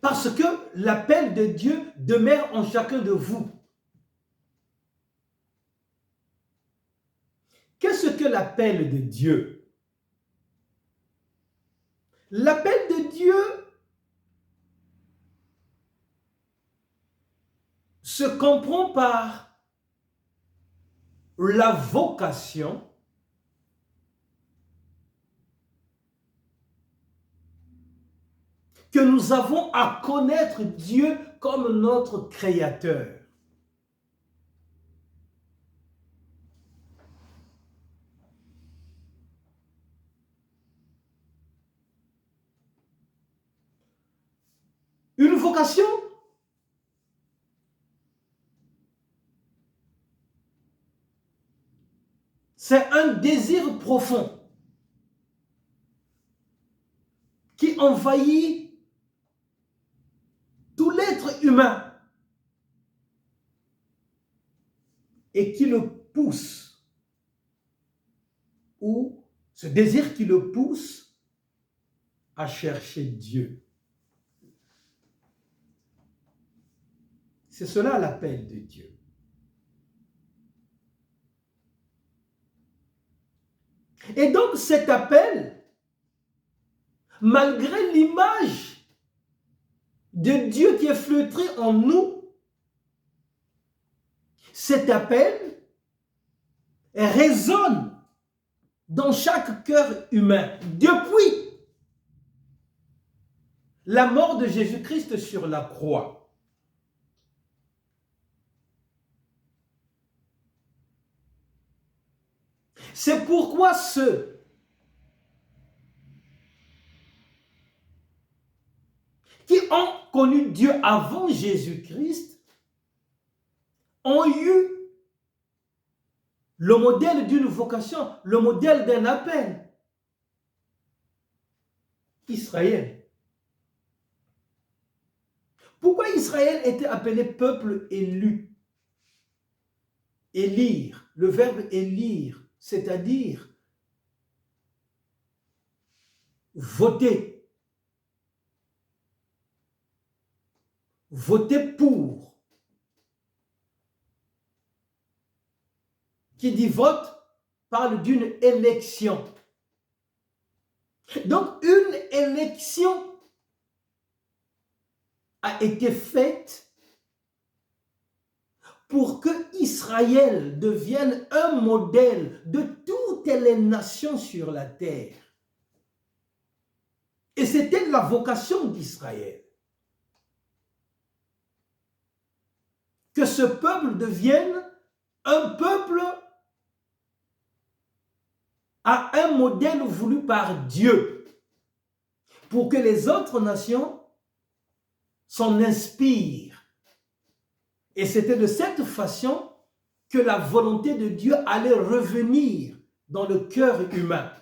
Parce que l'appel de Dieu demeure en chacun de vous. Qu'est-ce que l'appel de Dieu? L'appel de Dieu se comprend par la vocation que nous avons à connaître Dieu comme notre Créateur. Une vocation, c'est un désir profond qui envahit tout l'être humain et qui le pousse, ou ce désir qui le pousse à chercher Dieu. C'est cela l'appel de Dieu. Et donc cet appel, malgré l'image de Dieu qui est flétrie en nous, cet appel résonne dans chaque cœur humain depuis la mort de Jésus-Christ sur la croix. C'est pourquoi ceux qui ont connu Dieu avant Jésus-Christ ont eu le modèle d'une vocation, le modèle d'un appel. Israël. Pourquoi Israël était appelé peuple élu? Élire, le verbe élire, c'est-à-dire voter. Voter pour. Qui dit vote parle d'une élection. Donc une élection a été faite pour que Israël devienne un modèle de toutes les nations sur la terre. Et c'était la vocation d'Israël. Que ce peuple devienne un peuple à un modèle voulu par Dieu pour que les autres nations s'en inspirent. Et c'était de cette façon que la volonté de Dieu allait revenir dans le cœur humain.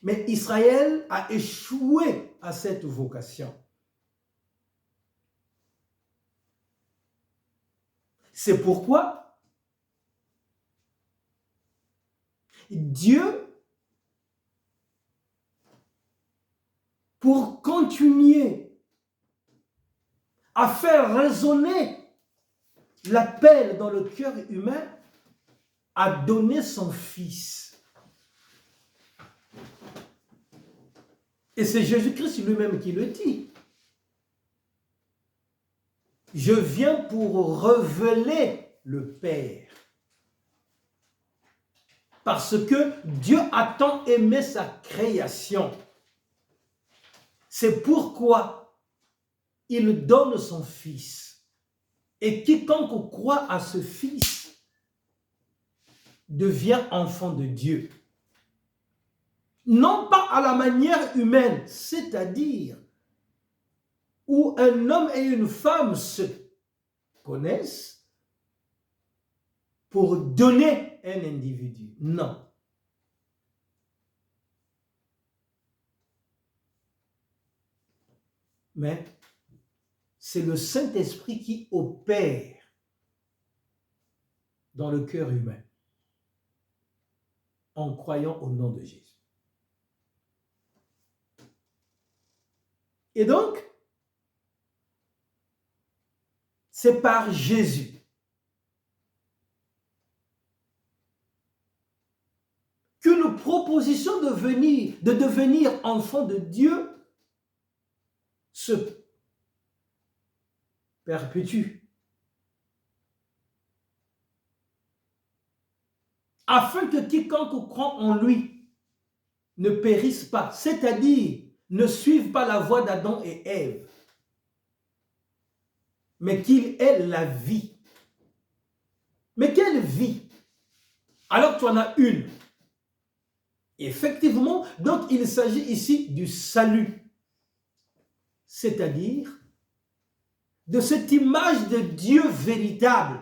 Mais Israël a échoué à cette vocation. C'est pourquoi Dieu, pour continuer à faire résonner l'appel dans le cœur humain, a donné son Fils. Et c'est Jésus-Christ lui-même qui le dit. Je viens pour révéler le Père. Parce que Dieu a tant aimé sa création. C'est pourquoi il donne son Fils. Et quiconque croit à ce Fils devient enfant de Dieu. Non pas à la manière humaine, c'est-à-dire où un homme et une femme se connaissent pour donner un individu. Non. Mais c'est le Saint-Esprit qui opère dans le cœur humain en croyant au nom de Jésus. Et donc, c'est par Jésus qu'une proposition de devenir enfant de Dieu se perpétue. Afin que quiconque croit en lui ne périsse pas, c'est-à-dire ne suive pas la voie d'Adam et Ève, mais qu'il ait la vie. Mais quelle vie? Alors tu en as une. Effectivement, donc il s'agit ici du salut, c'est-à-dire de cette image de Dieu véritable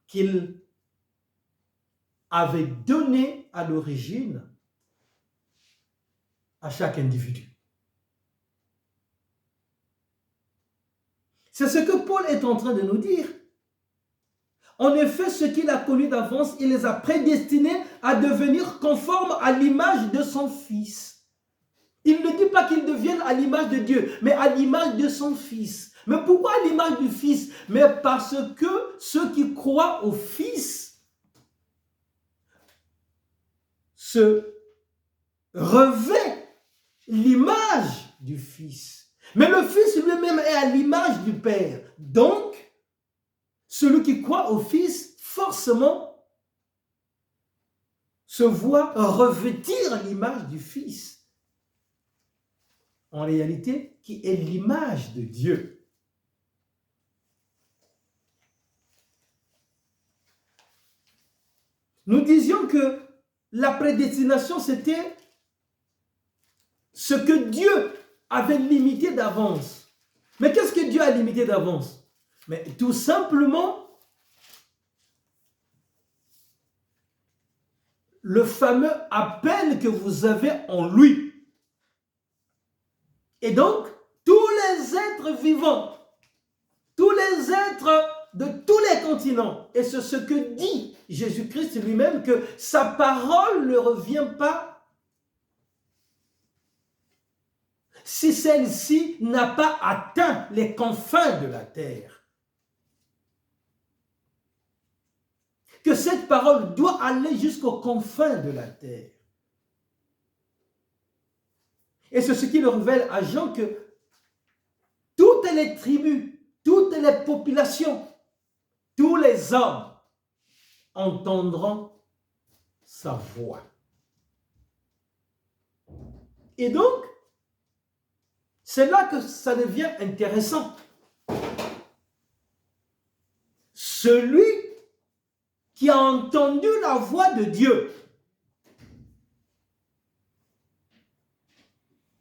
qu'il avait donnée à l'origine à chaque individu. C'est ce que Paul est en train de nous dire. En effet, ceux qu'il a connus d'avance, il les a prédestinés à devenir conformes à l'image de son Fils. Il ne dit pas qu'ils deviennent à l'image de Dieu, mais à l'image de son Fils. Mais pourquoi à l'image du Fils? Mais parce que ceux qui croient au Fils se revêtent l'image du Fils. Mais le Fils lui-même est à l'image du Père. Donc, celui qui croit au Fils, forcément, se voit revêtir l'image du Fils. En réalité, qui est l'image de Dieu. Nous disions que la prédestination, c'était ce que Dieu avait limité d'avance. Mais qu'est-ce que Dieu a limité d'avance? Mais tout simplement, le fameux appel que vous avez en lui. Et donc, tous les êtres vivants, tous les êtres de tous les continents, et c'est ce que dit Jésus-Christ lui-même, que sa parole ne revient pas si celle-ci n'a pas atteint les confins de la terre. Que cette parole doit aller jusqu'aux confins de la terre. Et c'est ce qui le révèle à Jean que toutes les tribus, toutes les populations, tous les hommes entendront sa voix. Et donc, c'est là que ça devient intéressant. Celui qui a entendu la voix de Dieu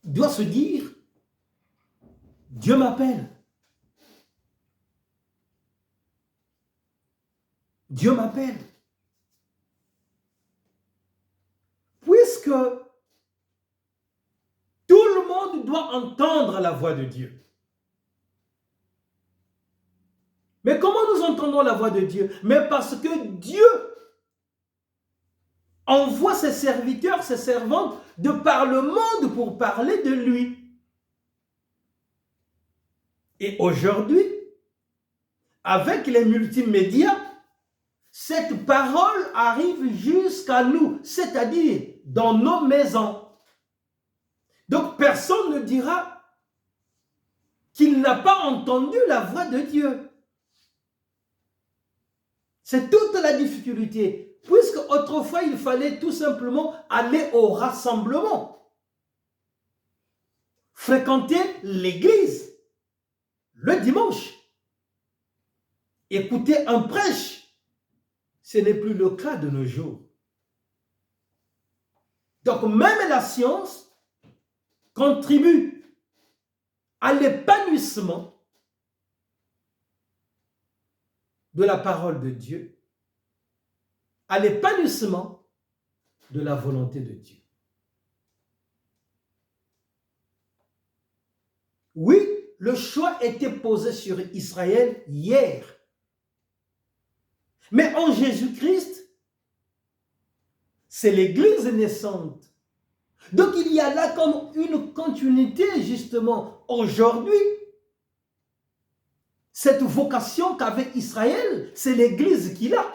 doit se dire, Dieu m'appelle. Dieu m'appelle. Puisque tout le monde doit entendre la voix de Dieu. Mais comment nous entendons la voix de Dieu? Mais parce que Dieu envoie ses serviteurs, ses servantes de par le monde pour parler de lui. Et aujourd'hui, avec les multimédias, cette parole arrive jusqu'à nous, c'est-à-dire dans nos maisons. Donc personne ne dira qu'il n'a pas entendu la voix de Dieu. C'est toute la difficulté, puisque autrefois il fallait tout simplement aller au rassemblement, fréquenter l'église le dimanche, écouter un prêche. Ce n'est plus le cas de nos jours. Donc même la science contribue à l'épanouissement de la parole de Dieu, à l'épanouissement de la volonté de Dieu. Oui, le choix était posé sur Israël hier. Mais en Jésus-Christ, c'est l'Église naissante. Donc il y a là comme une continuité justement aujourd'hui. Cette vocation qu'avait Israël, c'est l'Église qu'il a.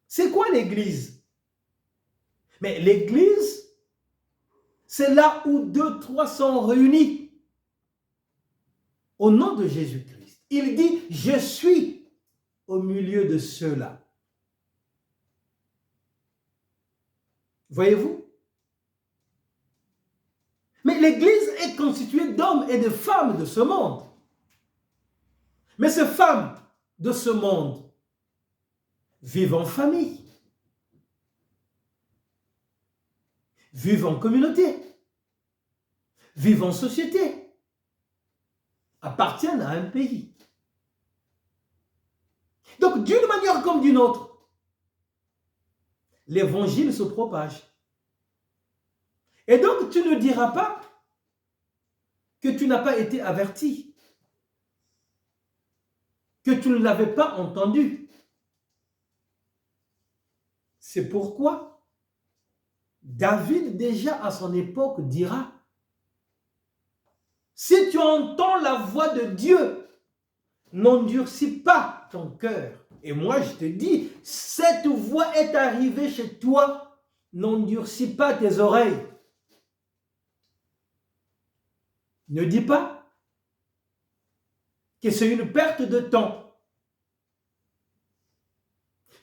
C'est quoi l'Église? Mais l'Église, c'est là où 2, 3 sont réunis au nom de Jésus-Christ. Il dit, je suis au milieu de ceux-là. Voyez-vous? Mais l'Église est constituée d'hommes et de femmes de ce monde. Mais ces femmes de ce monde vivent en famille, vivent en communauté, vivent en société, appartiennent à un pays. Donc, d'une manière comme d'une autre, l'évangile se propage. Et donc, tu ne diras pas que tu n'as pas été averti, que tu ne l'avais pas entendu. C'est pourquoi David, déjà à son époque, dira, si tu entends la voix de Dieu, n'endurcis pas ton cœur. Et moi, je te dis, cette voix est arrivée chez toi, n'endurcis pas tes oreilles. Ne dis pas que c'est une perte de temps.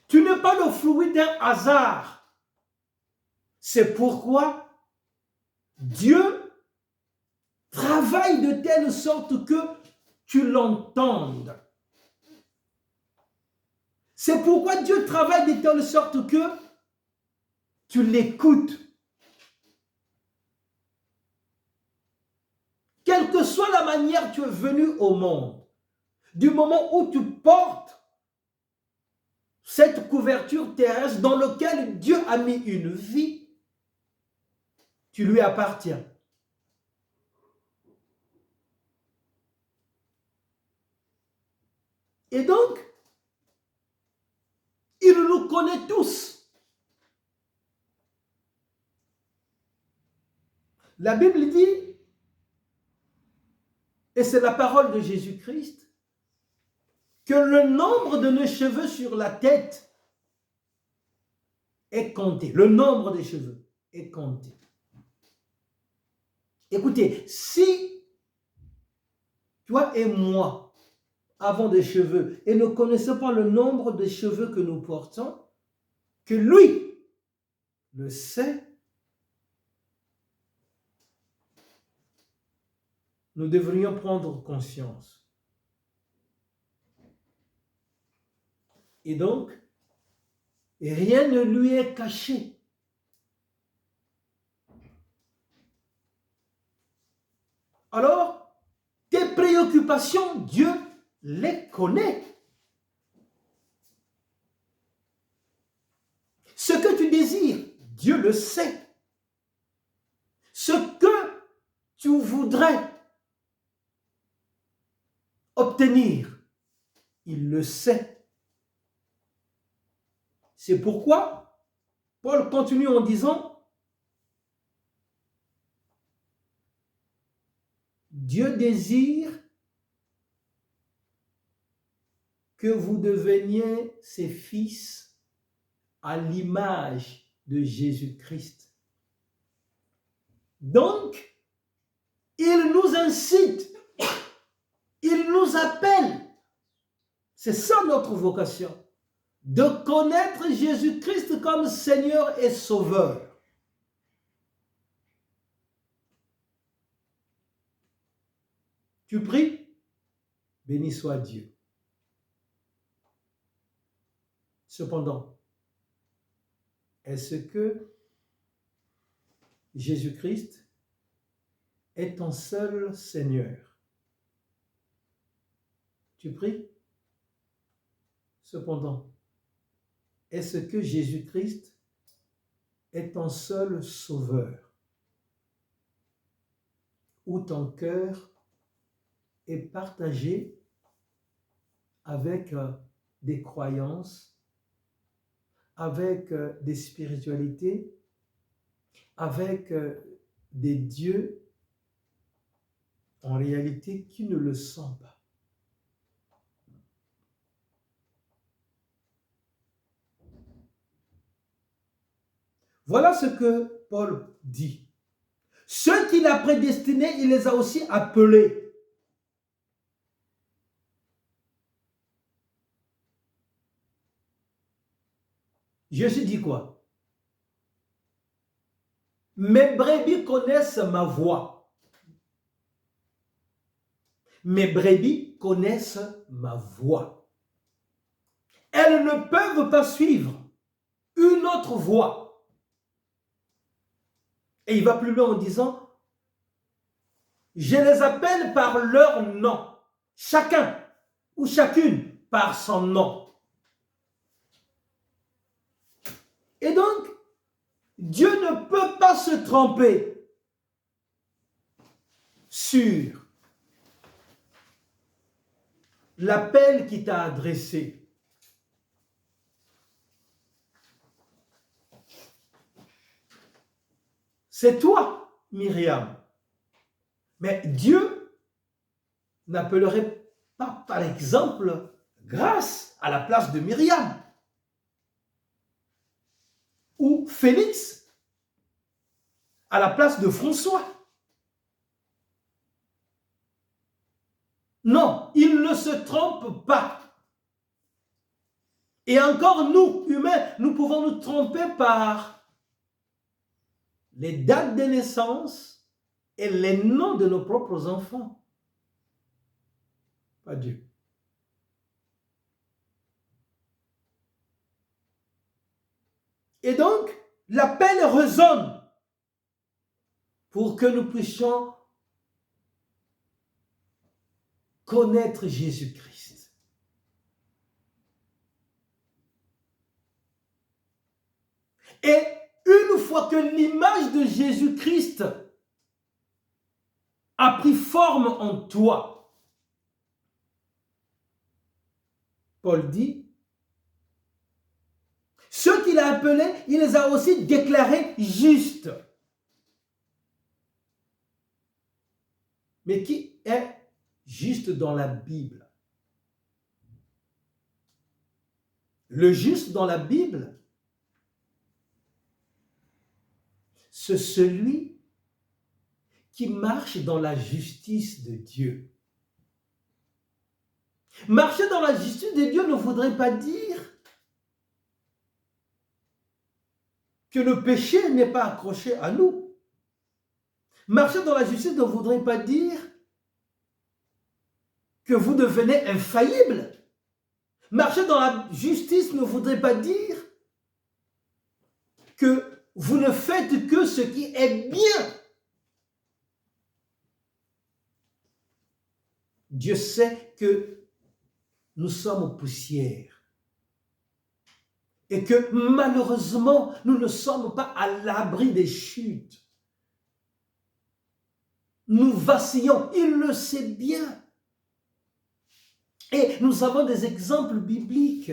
Tu n'es pas le fruit d'un hasard. C'est pourquoi Dieu travaille de telle sorte que tu l'entendes. C'est pourquoi Dieu travaille de telle sorte que tu l'écoutes. Quelle que soit la manière tu es venu au monde, du moment où tu portes cette couverture terrestre dans laquelle Dieu a mis une vie, tu lui appartiens. Et donc, il nous connaît tous. La Bible dit, et c'est la parole de Jésus-Christ, que le nombre de nos cheveux sur la tête est compté. Le nombre des cheveux est compté. Écoutez, si toi et moi avons des cheveux et ne connaissons pas le nombre de cheveux que nous portons, que lui le sait, nous devrions prendre conscience Et donc, rien ne lui est caché. Alors, tes préoccupations, Dieu les connaît. Ce que tu désires, Dieu le sait. Ce que tu voudrais obtenir, il le sait. C'est pourquoi Paul continue en disant, Dieu désire que vous deveniez ses fils à l'image de Jésus-Christ. Donc, il nous incite, il nous appelle, c'est ça notre vocation, de connaître Jésus-Christ comme Seigneur et Sauveur. Tu pries, béni soit Dieu. Cependant, est-ce que Jésus-Christ est ton seul Seigneur? Tu pries? Cependant, est-ce que Jésus-Christ est ton seul Sauveur? Ou ton cœur est partagé avec des croyances, avec des spiritualités, avec des dieux, en réalité, qui ne le sont pas. Voilà ce que Paul dit. Ceux qu'il a prédestinés, il les a aussi appelés. Jésus dit quoi? Mes brebis connaissent ma voix. Mes brebis connaissent ma voix. Elles ne peuvent pas suivre une autre voie. Et il va plus loin en disant, je les appelle par leur nom, chacun ou chacune par son nom. Et donc, Dieu ne peut pas se tromper sur l'appel qu'il t'a adressé. C'est toi, Myriam. Mais Dieu n'appellerait pas, par exemple, Grâce à la place de Myriam. Ou Félix à la place de François. Non, il ne se trompe pas. Et encore nous, humains, nous pouvons nous tromper par les dates de naissance et les noms de nos propres enfants. Pas Dieu. Et donc, l'appel résonne pour que nous puissions connaître Jésus-Christ. Et une fois que l'image de Jésus-Christ a pris forme en toi, Paul dit, ceux qu'il a appelés, il les a aussi déclarés justes. Mais qui est juste dans la Bible? Le juste dans la Bible, c'est celui qui marche dans la justice de Dieu. Marcher dans la justice de Dieu ne voudrait pas dire que le péché n'est pas accroché à nous. Marcher dans la justice ne voudrait pas dire que vous devenez infaillible. Marcher dans la justice ne voudrait pas dire que vous ne faites que ce qui est bien. Dieu sait que nous sommes poussière et que malheureusement, nous ne sommes pas à l'abri des chutes. Nous vacillons, il le sait bien. Et nous avons des exemples bibliques.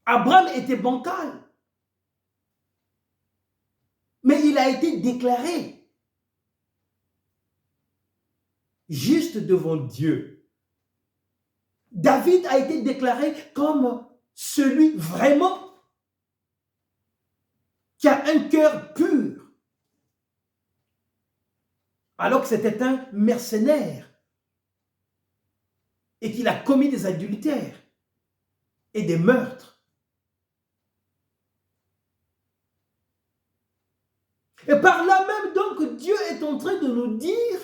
Abraham était bancal, mais il a été déclaré juste devant Dieu. David a été déclaré comme celui vraiment qui a un cœur pur, alors que c'était un mercenaire et qu'il a commis des adultères et des meurtres. Et par là même, donc, Dieu est en train de nous dire,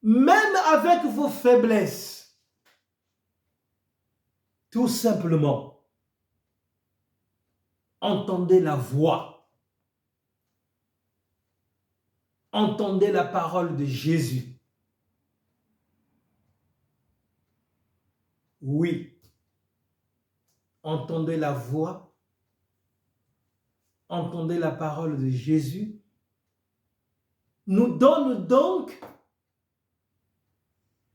même avec vos faiblesses, tout simplement, entendez la voix, entendez la parole de Jésus. Oui, entendez la voix, entendez la parole de Jésus, nous donne donc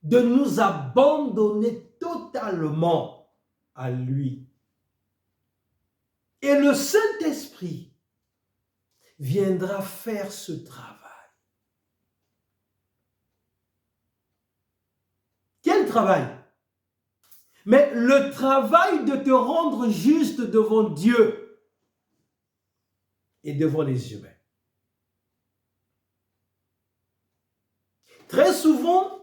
de nous abandonner totalement à lui. Et le Saint-Esprit viendra faire ce travail. Quel travail? Mais le travail de te rendre juste devant Dieu et devant les humains. Très souvent,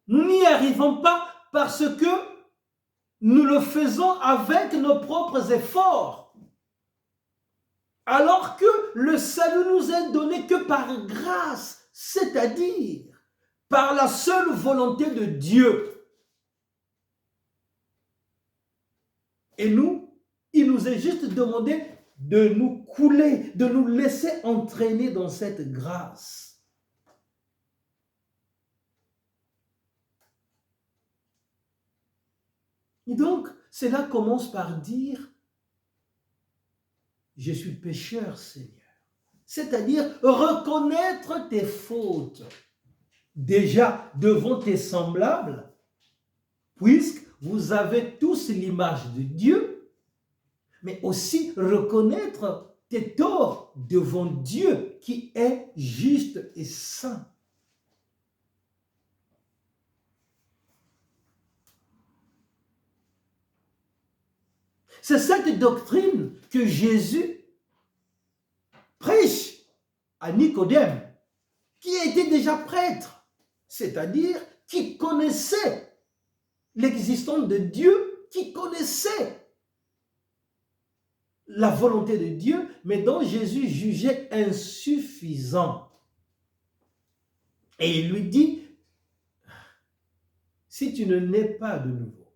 nous n'y arrivons pas parce que nous le faisons avec nos propres efforts. Alors que le salut nous est donné que par grâce, c'est-à-dire par la seule volonté de Dieu. Et nous, il nous est juste demandé de nous couler, de nous laisser entraîner dans cette grâce. Et donc, cela commence par dire, je suis pécheur, Seigneur. C'est-à-dire reconnaître tes fautes, déjà devant tes semblables, puisque vous avez tous l'image de Dieu, mais aussi reconnaître tes torts devant Dieu qui est juste et saint. C'est cette doctrine que Jésus prêche à Nicodème, qui était déjà prêtre, c'est-à-dire qui connaissait l'existence de Dieu, qui connaissait la volonté de Dieu, mais dont Jésus jugeait insuffisant. Et il lui dit, si tu ne nais pas de nouveau,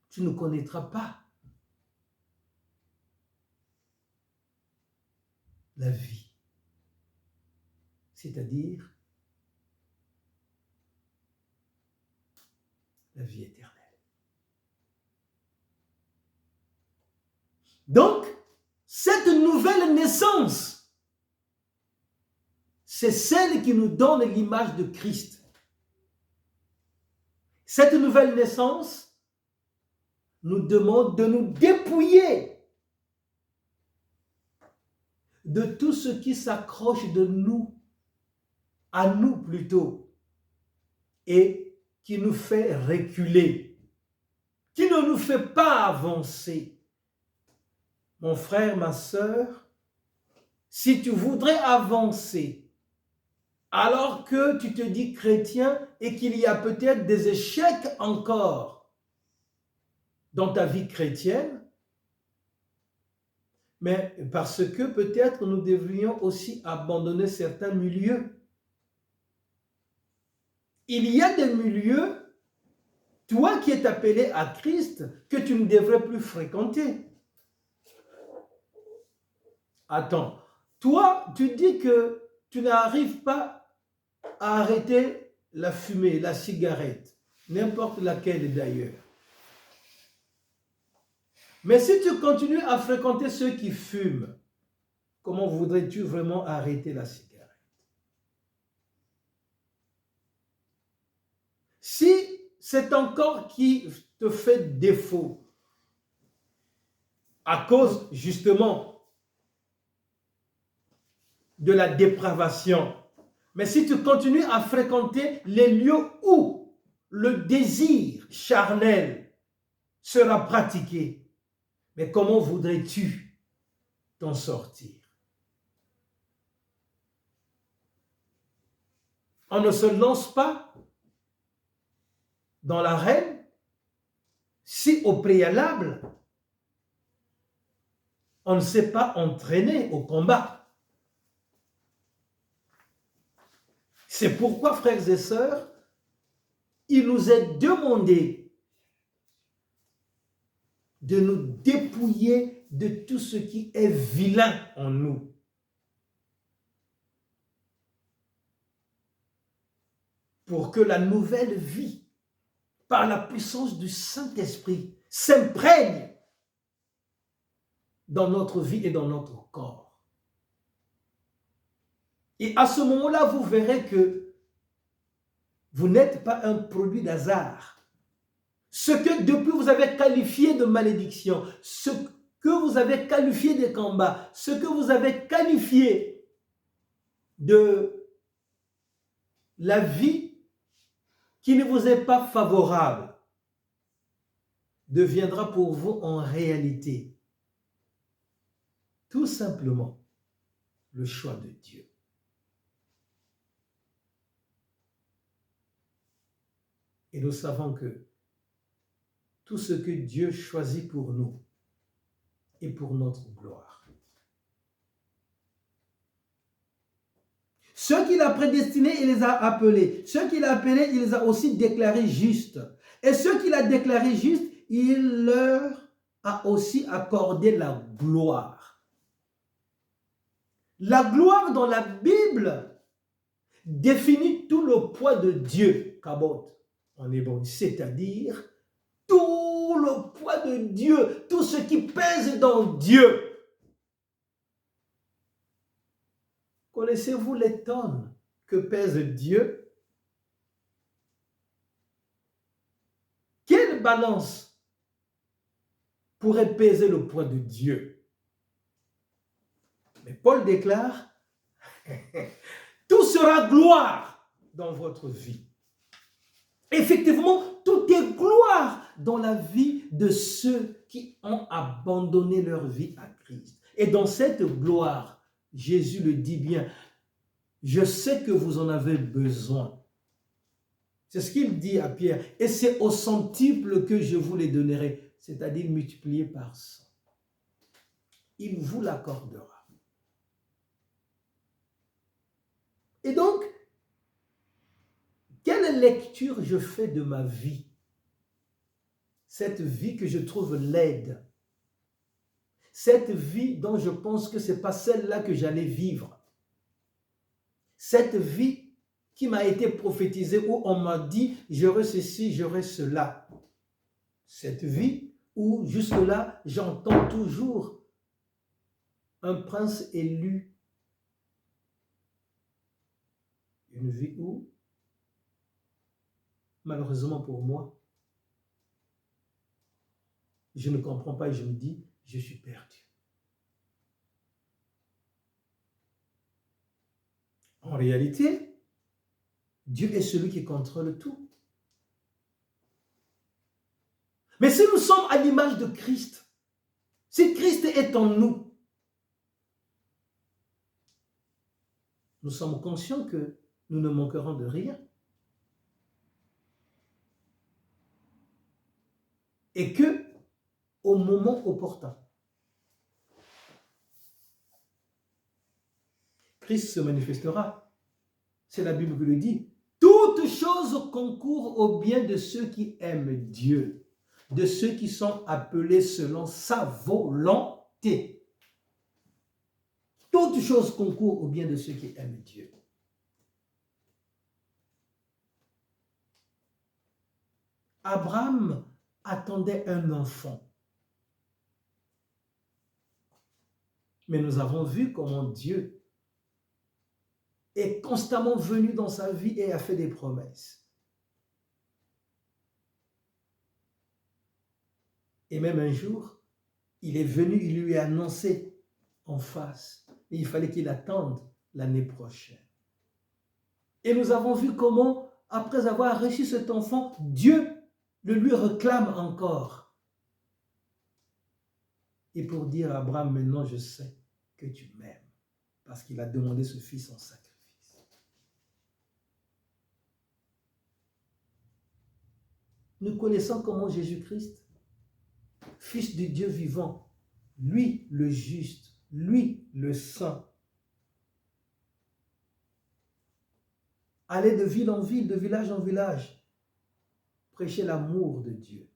tu ne connaîtras pas la vie, c'est-à-dire la vie éternelle. Donc, cette nouvelle naissance, c'est celle qui nous donne l'image de Christ. Cette nouvelle naissance nous demande de nous dépouiller de tout ce qui s'accroche de nous, à nous plutôt, et qui nous fait reculer, qui ne nous fait pas avancer. Mon frère, ma sœur, si tu voudrais avancer, alors que tu te dis chrétien et qu'il y a peut-être des échecs encore dans ta vie chrétienne, mais parce que peut-être nous devrions aussi abandonner certains milieux. Il y a des milieux, toi qui es appelé à Christ, que tu ne devrais plus fréquenter. Attends, toi, tu dis que tu n'arrives pas à arrêter la fumée, la cigarette, n'importe laquelle d'ailleurs. Mais si tu continues à fréquenter ceux qui fument, comment voudrais-tu vraiment arrêter la cigarette? Si c'est un corps qui te fait défaut, à cause justement de la dépravation, mais si tu continues à fréquenter les lieux où le désir charnel sera pratiqué, mais comment voudrais-tu t'en sortir? On ne se lance pas dans l'arène si au préalable, on ne s'est pas entraîné au combat. C'est pourquoi, frères et sœurs, il nous est demandé de nous dépouiller de tout ce qui est vilain en nous. Pour que la nouvelle vie, par la puissance du Saint-Esprit, s'imprègne dans notre vie et dans notre corps. Et à ce moment-là, vous verrez que vous n'êtes pas un produit d'hasard. Ce que depuis vous avez qualifié de malédiction, ce que vous avez qualifié de combat, ce que vous avez qualifié de la vie qui ne vous est pas favorable, deviendra pour vous en réalité tout simplement le choix de Dieu. Et nous savons que tout ce que Dieu choisit pour nous est pour notre gloire. Ceux qu'il a prédestinés, il les a appelés. Ceux qu'il a appelés, il les a aussi déclarés justes. Et ceux qu'il a déclarés justes, il leur a aussi accordé la gloire. La gloire dans la Bible définit tout le poids de Dieu, kabot en hébreu, c'est-à-dire tout le poids de Dieu, tout ce qui pèse dans Dieu. Connaissez-vous les tonnes que pèse Dieu? Quelle balance pourrait peser le poids de Dieu? Mais Paul déclare, tout sera gloire dans votre vie. Effectivement, tout est gloire dans la vie de ceux qui ont abandonné leur vie à Christ. Et dans cette gloire, Jésus le dit bien, je sais que vous en avez besoin. C'est ce qu'il dit à Pierre. Et c'est au centuple que je vous les donnerai, c'est-à-dire multiplié par 100. Il vous l'accordera. Et donc, quelle lecture je fais de ma vie? Cette vie que je trouve laide. Cette vie dont je pense que ce n'est pas celle-là que j'allais vivre. Cette vie qui m'a été prophétisée où on m'a dit j'aurai ceci, j'aurai cela. Cette vie où jusque-là j'entends toujours un prince élu. Une vie où, malheureusement pour moi, je ne comprends pas et je me dis, je suis perdu. En réalité, Dieu est celui qui contrôle tout. Mais si nous sommes à l'image de Christ, si Christ est en nous, nous sommes conscients que nous ne manquerons de rien. Et que, au moment opportun, Christ se manifestera. C'est la Bible qui le dit. Toutes choses concourent au bien de ceux qui aiment Dieu, de ceux qui sont appelés selon sa volonté. Toutes choses concourent au bien de ceux qui aiment Dieu. Abraham attendait un enfant. Mais nous avons vu comment Dieu est constamment venu dans sa vie et a fait des promesses. Et même un jour, il est venu, il lui a annoncé en face. Et il fallait qu'il attende l'année prochaine. Et nous avons vu comment, après avoir reçu cet enfant, Dieu le lui réclame encore. Et pour dire à Abraham, maintenant je sais que tu m'aimes. Parce qu'il a demandé ce fils en sacrifice. Nous connaissons comment Jésus-Christ, Fils de Dieu vivant, lui le juste, lui le saint, allait de ville en ville, de village en village, prêcher l'amour de Dieu,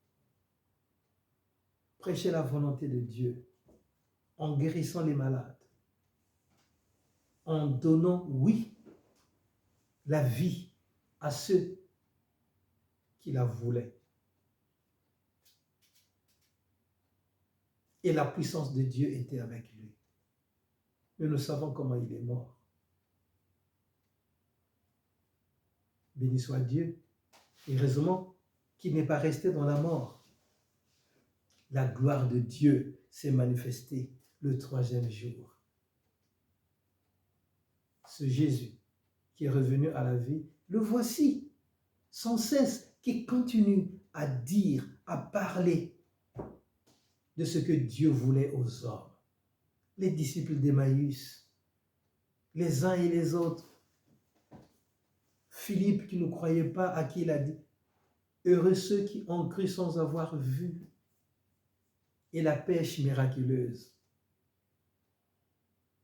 prêcher la volonté de Dieu, en guérissant les malades, en donnant, oui, la vie à ceux qui la voulaient. Et la puissance de Dieu était avec lui. Mais nous savons comment il est mort. Béni soit Dieu. Heureusement qu'il n'est pas resté dans la mort. La gloire de Dieu s'est manifestée le 3e jour. Ce Jésus qui est revenu à la vie, le voici, sans cesse, qui continue à dire, à parler de ce que Dieu voulait aux hommes. Les disciples d'Emmaüs, les uns et les autres. Philippe qui ne croyait pas, à qui il a dit, heureux ceux qui ont cru sans avoir vu. Et la pêche miraculeuse.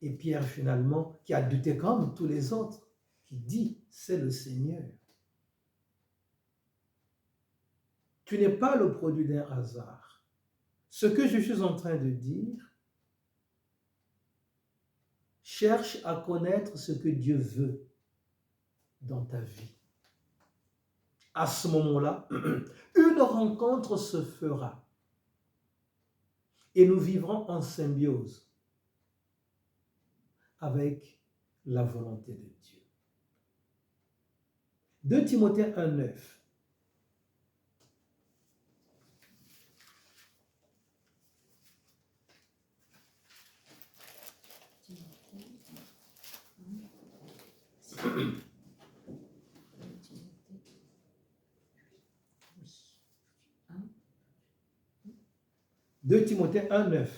Et Pierre finalement, qui a douté comme tous les autres, qui dit, c'est le Seigneur. Tu n'es pas le produit d'un hasard. Ce que je suis en train de dire, cherche à connaître ce que Dieu veut dans ta vie. À ce moment-là, une rencontre se fera et nous vivrons en symbiose avec la volonté de Dieu. 2 Timothée 1,9. Deux Timothée 1,9.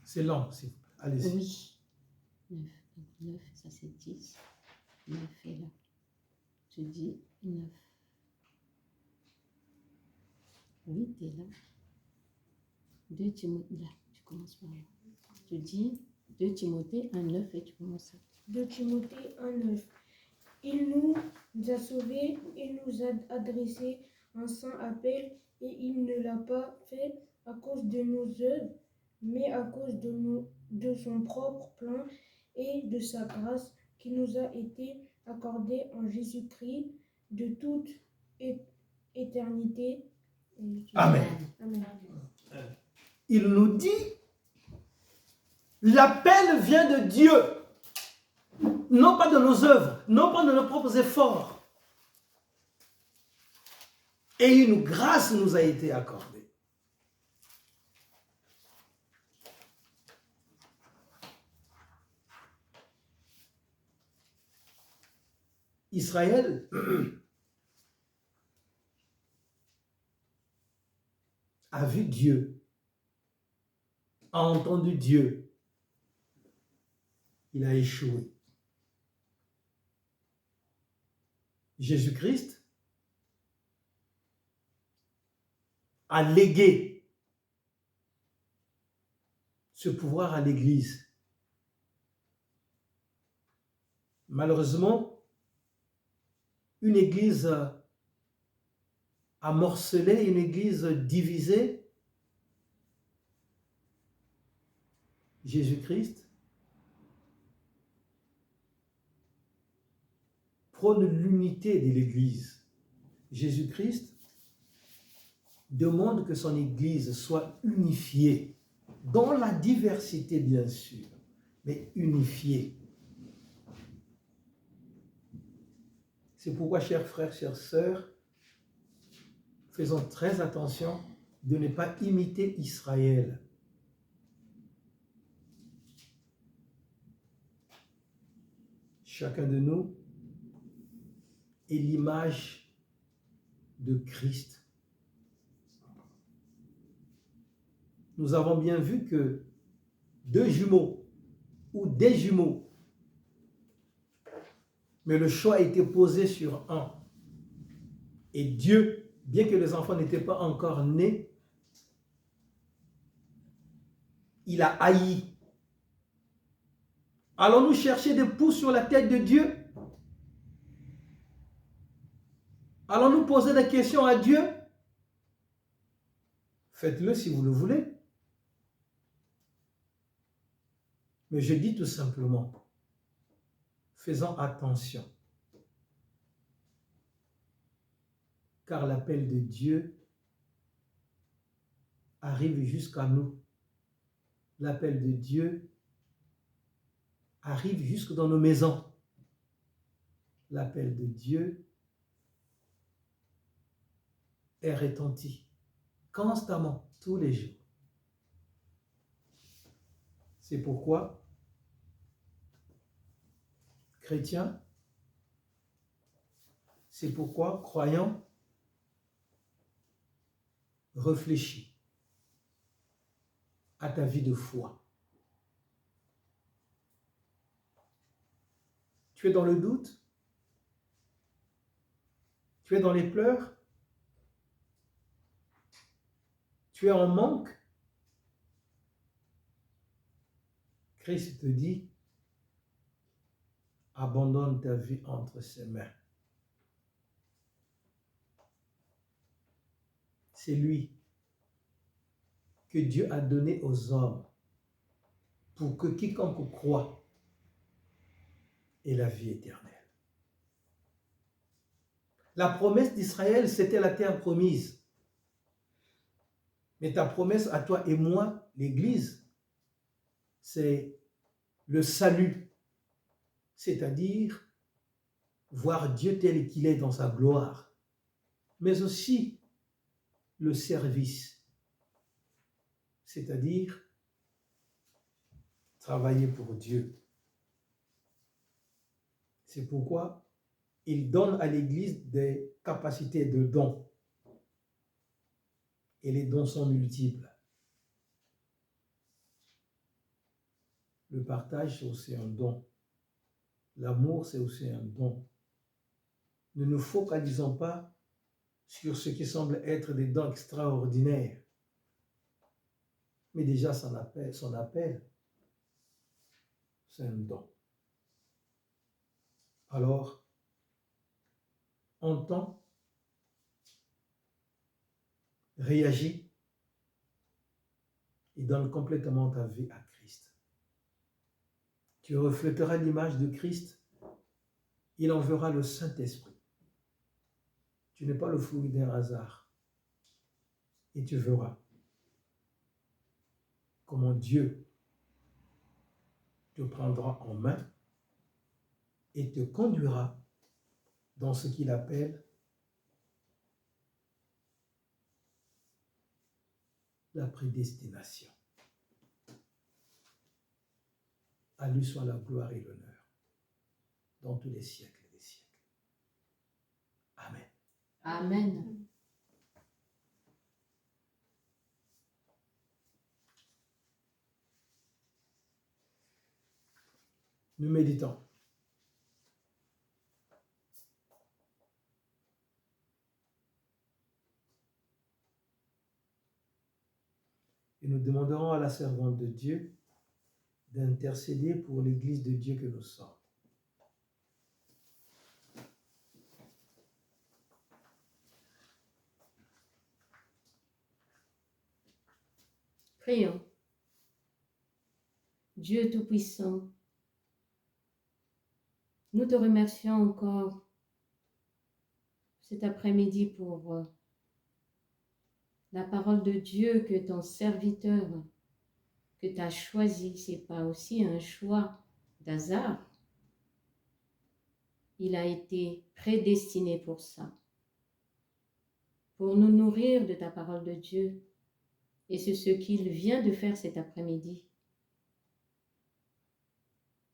C'est lent, s'il vous plaît. Allez-y. Oui. 9, ça c'est 10. 9 est là. Je dis 9. 8 est là. 2 Timothée, là, tu commences par là. Tu dis 2 Timothée 1,9 et tu commences. 2 Timothée 1,9. Il nous a sauvés, il nous a adressé un saint appel et il ne l'a pas fait à cause de nos œuvres, mais à cause de son propre plan et de sa grâce qui nous a été accordée en Jésus-Christ de toute éternité. Amen. Amen. Il nous dit, l'appel vient de Dieu, non pas de nos œuvres, non pas de nos propres efforts. Et une grâce nous a été accordée. Israël a vu Dieu, a entendu Dieu, il a échoué. Jésus-Christ a légué ce pouvoir à l'Église. Malheureusement, une Église amorcelée, une Église divisée, Jésus-Christ prône l'unité de l'Église. Jésus-Christ demande que son Église soit unifiée, dans la diversité bien sûr, mais unifiée. C'est pourquoi, chers frères, chères sœurs, faisons très attention de ne pas imiter Israël. Chacun de nous est l'image de Christ. Nous avons bien vu que deux jumeaux ou des jumeaux, mais le choix a été posé sur un. Et Dieu, bien que les enfants n'étaient pas encore nés, il a haï. Allons-nous chercher des poux sur la tête de Dieu? Allons-nous poser des questions à Dieu? Faites-le si vous le voulez. Mais je dis tout simplement, faisons attention. Car l'appel de Dieu arrive jusqu'à nous. L'appel de Dieu arrive jusque dans nos maisons. L'appel de Dieu est retenti constamment, tous les jours. C'est pourquoi, chrétiens, c'est pourquoi, croyants, réfléchis à ta vie de foi. Tu es dans le doute? Tu es dans les pleurs? Tu es en manque? Christ te dit, abandonne ta vie entre ses mains. C'est lui que Dieu a donné aux hommes pour que quiconque croit ait la vie éternelle. La promesse d'Israël, c'était la terre promise. Mais ta promesse à toi et moi, l'Église, c'est le salut, c'est-à-dire voir Dieu tel qu'il est dans sa gloire, mais aussi le service, c'est-à-dire travailler pour Dieu. C'est pourquoi il donne à l'Église des capacités de dons. Et les dons sont multiples. Le partage, c'est aussi un don. L'amour, c'est aussi un don. Ne nous focalisons pas sur ce qui semble être des dons extraordinaires. Mais déjà, son appel, c'est un don. Alors, entends, réagis et donne complètement ta vie à Christ. Tu reflèteras l'image de Christ, il enverra le Saint-Esprit. Tu n'es pas le fruit d'un hasard. Et tu verras comment Dieu te prendra en main et te conduira dans ce qu'il appelle la prédestination. À lui soit la gloire et l'honneur dans tous les siècles des siècles. Amen. Amen. Nous méditons. Et nous demanderons à la servante de Dieu d'intercéder pour l'Église de Dieu que nous sommes. Prions. Dieu Tout-Puissant, nous te remercions encore cet après-midi pour la parole de Dieu que ton serviteur, que tu as choisi. Ce n'est pas aussi un choix d'hasard. Il a été prédestiné pour ça, pour nous nourrir de ta parole de Dieu. Et c'est ce qu'il vient de faire cet après-midi.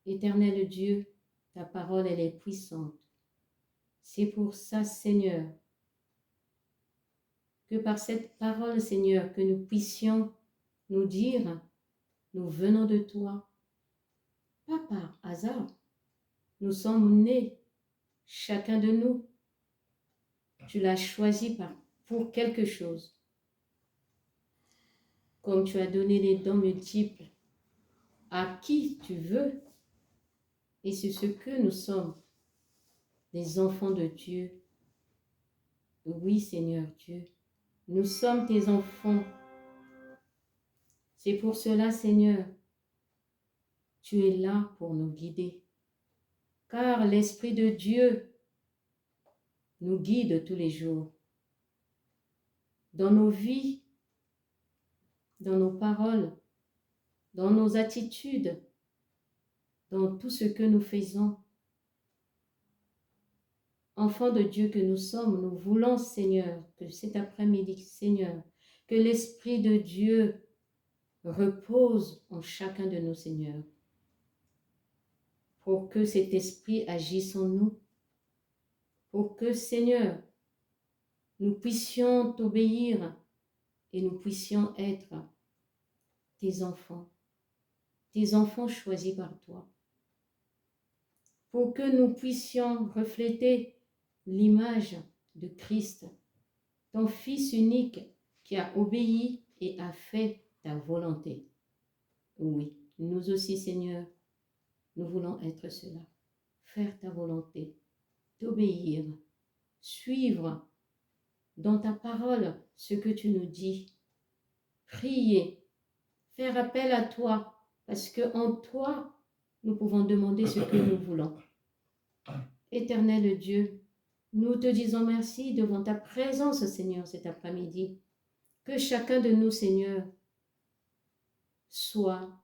Éternel Dieu, ta parole, elle est puissante. C'est pour ça, Seigneur, que par cette parole, Seigneur, que nous puissions nous dire, nous venons de toi, pas par hasard. Nous sommes nés, chacun de nous. Tu l'as choisi pour quelque chose. Comme tu as donné les dons multiples à qui tu veux. Et c'est ce que nous sommes, les enfants de Dieu. Oui, Seigneur Dieu, nous sommes tes enfants. C'est pour cela, Seigneur, tu es là pour nous guider. Car l'Esprit de Dieu nous guide tous les jours. Dans nos vies, dans nos paroles, dans nos attitudes, dans tout ce que nous faisons. Enfants de Dieu que nous sommes, nous voulons, Seigneur, que cet après-midi, Seigneur, que l'Esprit de Dieu repose en chacun de nous, Seigneur, pour que cet Esprit agisse en nous, pour que, Seigneur, nous puissions t'obéir et nous puissions être tes enfants choisis par toi, pour que nous puissions refléter l'image de Christ, ton Fils unique qui a obéi et a fait ta volonté. Oui, nous aussi, Seigneur, nous voulons être cela, faire ta volonté, t'obéir, suivre dans ta parole ce que tu nous dis, prier, faire appel à toi, parce qu'en toi, nous pouvons demander ce que nous voulons. Éternel Dieu, nous te disons merci devant ta présence, Seigneur, cet après-midi. Que chacun de nous, Seigneur, soit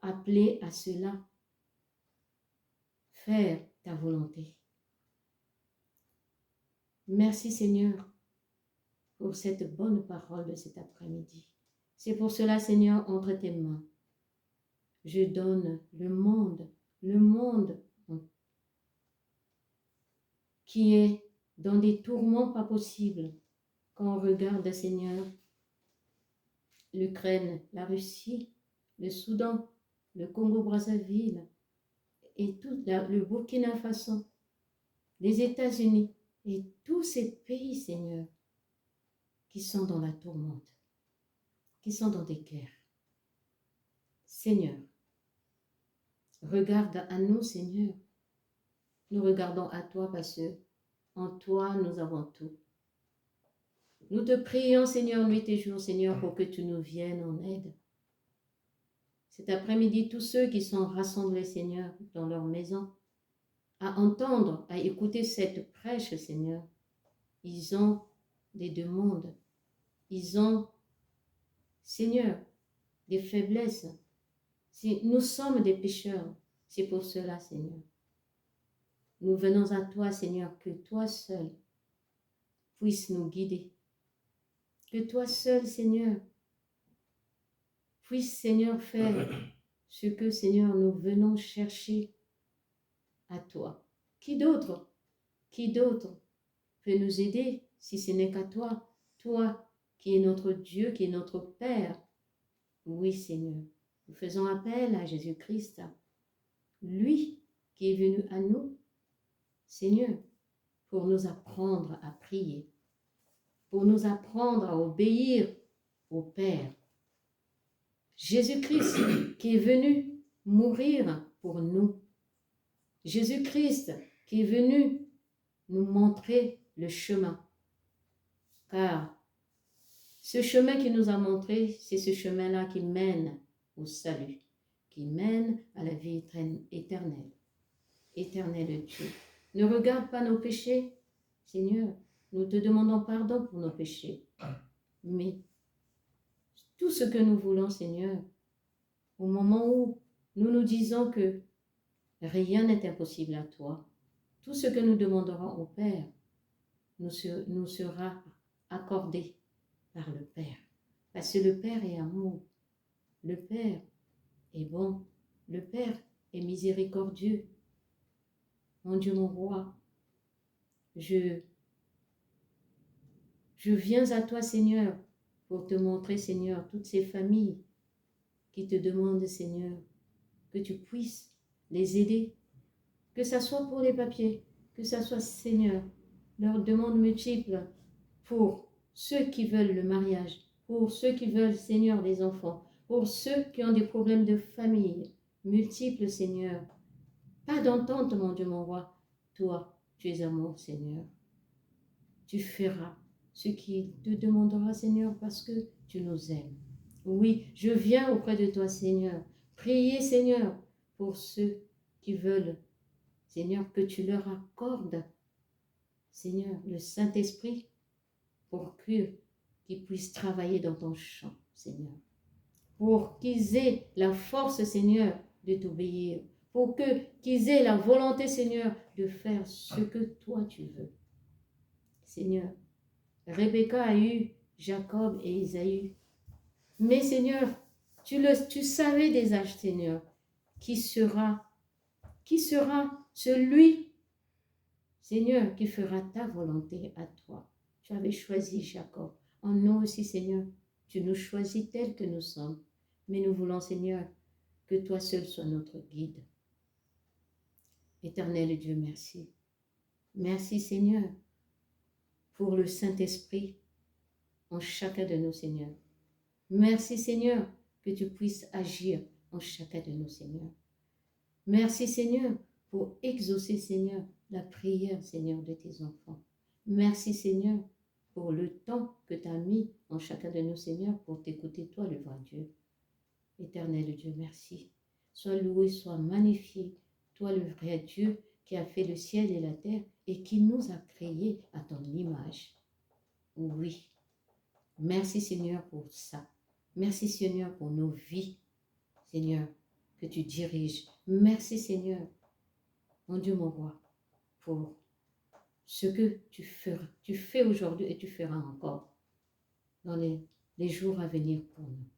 appelé à cela, faire ta volonté. Merci, Seigneur, pour cette bonne parole de cet après-midi. C'est pour cela, Seigneur, entre tes mains, je donne le monde qui est dans des tourments pas possibles. Quand on regarde, Seigneur, l'Ukraine, la Russie, le Soudan, le Congo-Brazzaville et tout le Burkina Faso, les États-Unis et tous ces pays, Seigneur, qui sont dans la tourmente, qui sont dans des guerres. Seigneur, regarde à nous, Seigneur. Nous regardons à toi parce que en toi, nous avons tout. Nous te prions, Seigneur, nuit et jour, Seigneur, pour que tu nous viennes en aide. Cet après-midi, tous ceux qui sont rassemblés, Seigneur, dans leur maison, à entendre, à écouter cette prêche, Seigneur, ils ont des demandes. Ils ont, Seigneur, des faiblesses. Nous sommes des pécheurs. C'est pour cela, Seigneur. Nous venons à toi, Seigneur, que toi seul puisses nous guider. Que toi seul, Seigneur, puisses, Seigneur, faire ce que, Seigneur, nous venons chercher à toi. Qui d'autre peut nous aider si ce n'est qu'à toi? Toi qui es notre Dieu, qui est notre Père. Oui, Seigneur, nous faisons appel à Jésus-Christ. lui qui est venu à nous, Seigneur, pour nous apprendre à prier, pour nous apprendre à obéir au Père. Jésus-Christ qui est venu mourir pour nous. Jésus-Christ qui est venu nous montrer le chemin. Car ce chemin qu'il nous a montré, c'est ce chemin-là qui mène au salut, qui mène à la vie éternelle. Éternel Dieu, ne regarde pas nos péchés, Seigneur. Nous te demandons pardon pour nos péchés. Mais tout ce que nous voulons, Seigneur, au moment où nous nous disons que rien n'est impossible à toi, tout ce que nous demanderons au Père nous sera accordé par le Père. Parce que le Père est amour, le Père est bon, le Père est miséricordieux. Mon Dieu, mon roi, je viens à toi, Seigneur, pour te montrer, Seigneur, toutes ces familles qui te demandent, Seigneur, que tu puisses les aider, que ça soit pour les papiers, que ça soit, Seigneur, leurs demandes multiples pour ceux qui veulent le mariage, pour ceux qui veulent, Seigneur, des enfants, pour ceux qui ont des problèmes de famille multiples, Seigneur. Pas d'entente, mon Dieu, mon roi. Toi, tu es amour, Seigneur. Tu feras ce qu'il te demandera, Seigneur, parce que tu nous aimes. Oui, je viens auprès de toi, Seigneur. Prier, Seigneur, pour ceux qui veulent, Seigneur, que tu leur accordes, Seigneur, le Saint-Esprit, pour qu'ils puissent travailler dans ton champ, Seigneur. Pour qu'ils aient la force, Seigneur, de t'obéir. Pour qu'ils aient la volonté, Seigneur, de faire ce que toi tu veux. Seigneur, Rebecca a eu Jacob et Isaïe. Mais Seigneur, tu savais des âges, Seigneur, qui sera celui, Seigneur, qui fera ta volonté à toi. Tu avais choisi Jacob. En nous aussi, Seigneur, tu nous choisis tels que nous sommes. Mais nous voulons, Seigneur, que toi seul sois notre guide. Éternel Dieu, merci. Merci, Seigneur, pour le Saint-Esprit en chacun de nous, Seigneur. Merci, Seigneur, que tu puisses agir en chacun de nous, Seigneur. Merci, Seigneur, pour exaucer, Seigneur, la prière, Seigneur, de tes enfants. Merci, Seigneur, pour le temps que tu as mis en chacun de nous, Seigneur, pour t'écouter, toi, le vrai Dieu. Éternel Dieu, merci. Sois loué, sois magnifié, toi, le vrai Dieu, qui a fait le ciel et la terre et qui nous a créés à ton image. Oui. Merci, Seigneur, pour ça. Merci, Seigneur, pour nos vies, Seigneur, que tu diriges. Merci, Seigneur, mon Dieu, mon roi, pour ce que tu fais aujourd'hui et tu feras encore dans les jours à venir pour nous.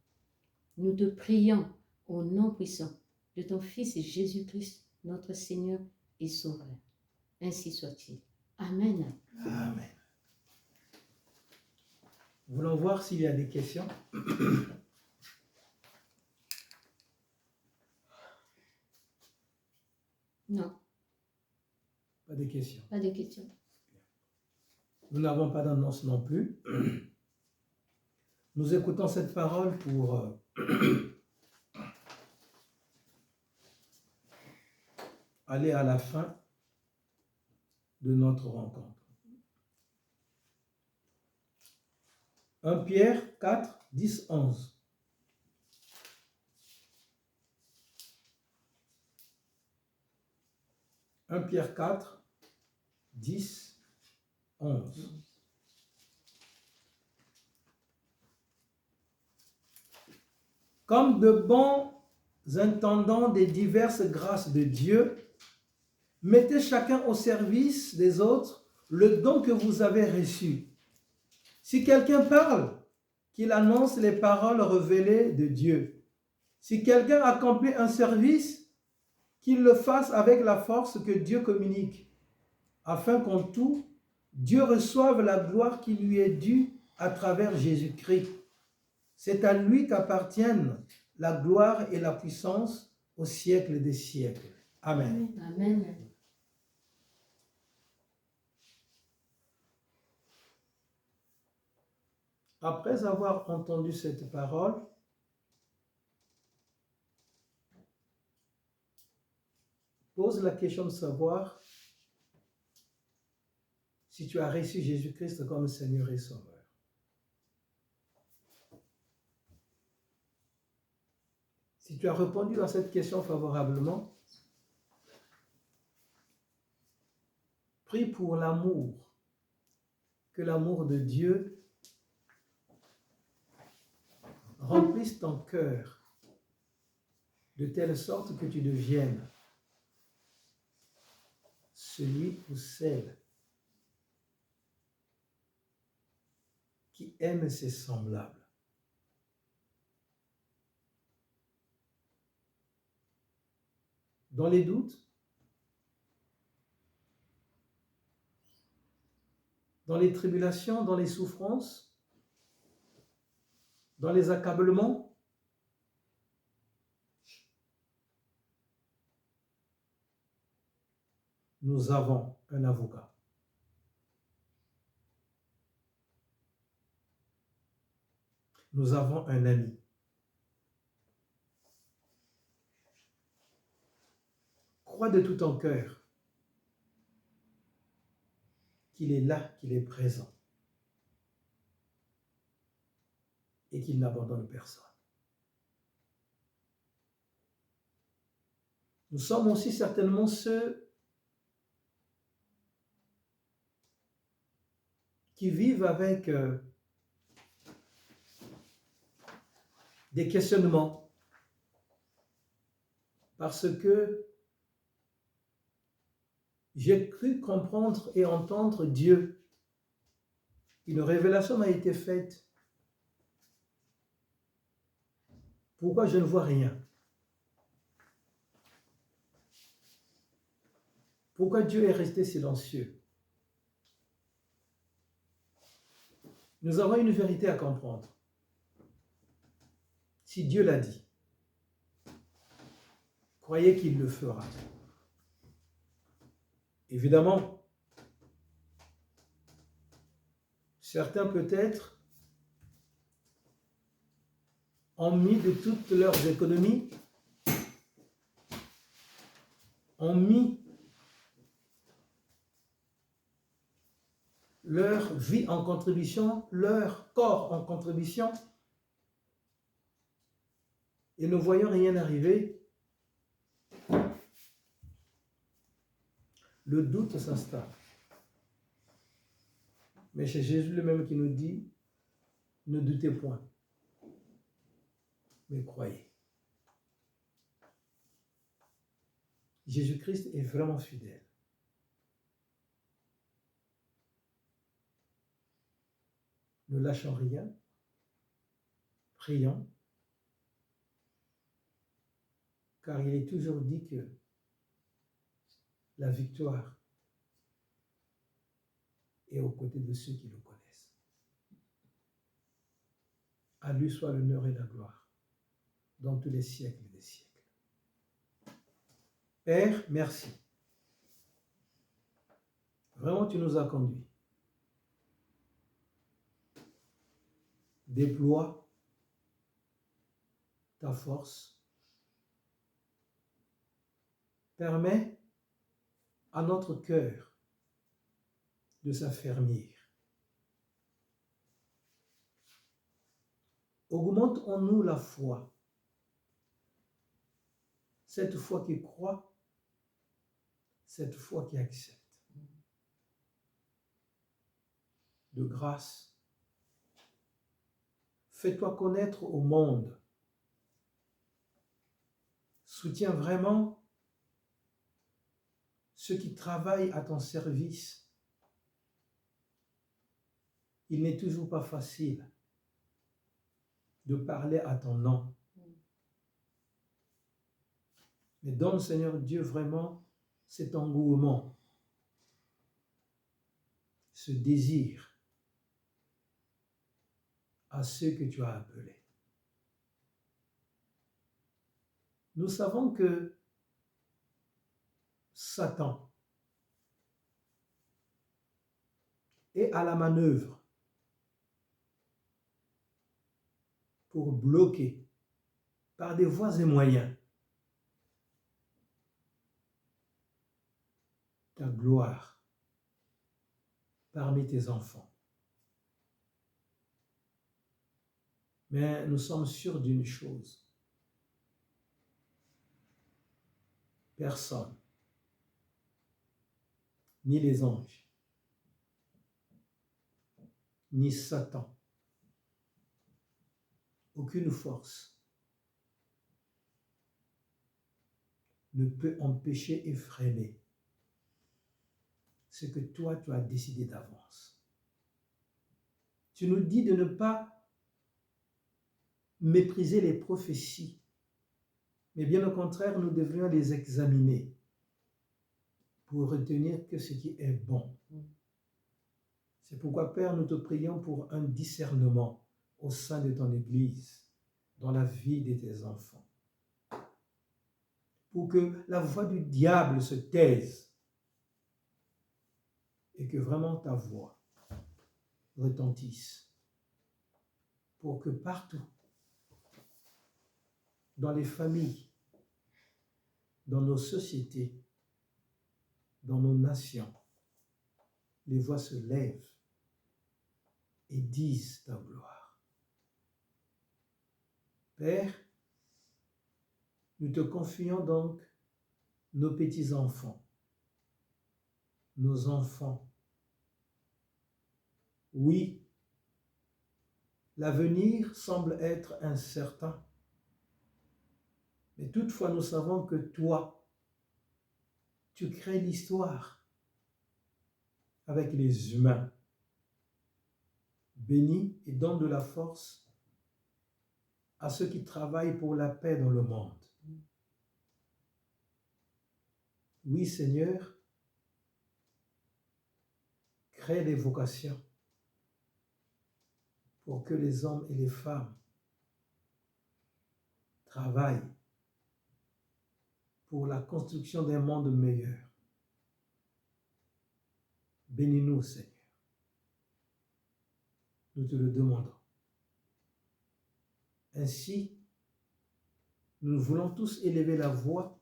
Nous te prions au nom puissant de ton Fils Jésus-Christ, notre Seigneur et Sauveur. Ainsi soit-il. Amen. Amen. Voulons voir s'il y a des questions. Non. Pas de questions. Pas de questions. Nous n'avons pas d'annonce non plus. Nous écoutons cette parole pour aller à la fin de notre rencontre. 1 Pierre 4, 10, 11. « 1 Pierre 4, 10, 11. Comme de bons intendants des diverses grâces de Dieu, mettez chacun au service des autres le don que vous avez reçu. Si quelqu'un parle, qu'il annonce les paroles révélées de Dieu. Si quelqu'un accomplit un service, qu'il le fasse avec la force que Dieu communique, afin qu'en tout, Dieu reçoive la gloire qui lui est due à travers Jésus-Christ. C'est à lui qu'appartiennent la gloire et la puissance au siècle des siècles. Amen. Amen. Après avoir entendu cette parole, pose la question de savoir si tu as reçu Jésus-Christ comme Seigneur et Sauveur. Si tu as répondu à cette question favorablement, prie pour l'amour, que l'amour de Dieu remplisse ton cœur de telle sorte que tu deviennes celui ou celle qui aime ses semblables. Dans les doutes, dans les tribulations, dans les souffrances, dans les accablements, nous avons un avocat. Nous avons un ami. Crois de tout ton cœur qu'il est là, qu'il est présent et qu'il n'abandonne personne. Nous sommes aussi certainement ceux qui vivent avec des questionnements parce que j'ai cru comprendre et entendre Dieu. Une révélation m'a été faite. Pourquoi je ne vois rien? Pourquoi Dieu est resté silencieux? Nous avons une vérité à comprendre. Si Dieu l'a dit, croyez qu'il le fera. Évidemment, certains peut-être ont mis de toutes leurs économies, ont mis leur vie en contribution, leur corps en contribution, et ne voyant rien arriver, le doute s'installe. Mais c'est Jésus lui-même qui nous dit, ne doutez point, mais croyez. Jésus-Christ est vraiment fidèle. Ne lâchons rien, prions, car il est toujours dit que la victoire est aux côtés de ceux qui le connaissent. À lui soit l'honneur et la gloire dans tous les siècles des siècles. Père, merci. Vraiment, tu nous as conduits. Déploie ta force. Permets à notre cœur de s'affermir. Augmente en nous la foi. Cette foi qui croit, cette foi qui accepte. De grâce, fais-toi connaître au monde. Soutiens vraiment ceux qui travaillent à ton service. Il n'est toujours pas facile de parler à ton nom. Mais donne, Seigneur Dieu, vraiment cet engouement, ce désir à ceux que tu as appelés. Nous savons que Satan est à la manœuvre pour bloquer par des voies et moyens ta gloire parmi tes enfants. Mais nous sommes sûrs d'une chose. Personne, ni les anges, ni Satan, aucune force ne peut empêcher et freiner ce que toi, tu as décidé d'avance. Tu nous dis de ne pas mépriser les prophéties, mais bien au contraire, nous devrions les examiner pour retenir que ce qui est bon. C'est pourquoi, Père, nous te prions pour un discernement au sein de ton Église, dans la vie de tes enfants, pour que la voix du diable se taise et que vraiment ta voix retentisse, pour que partout, dans les familles, dans nos sociétés, dans nos nations, les voix se lèvent et disent ta gloire. Père, nous te confions donc nos petits-enfants, nos enfants. Oui, l'avenir semble être incertain, mais toutefois nous savons que toi, tu crées l'histoire avec les humains. Bénis et donne de la force à ceux qui travaillent pour la paix dans le monde. Oui, Seigneur, crée des vocations pour que les hommes et les femmes travaillent pour la construction d'un monde meilleur. Bénis-nous, Seigneur. Nous te le demandons. Ainsi, nous voulons tous élever la voix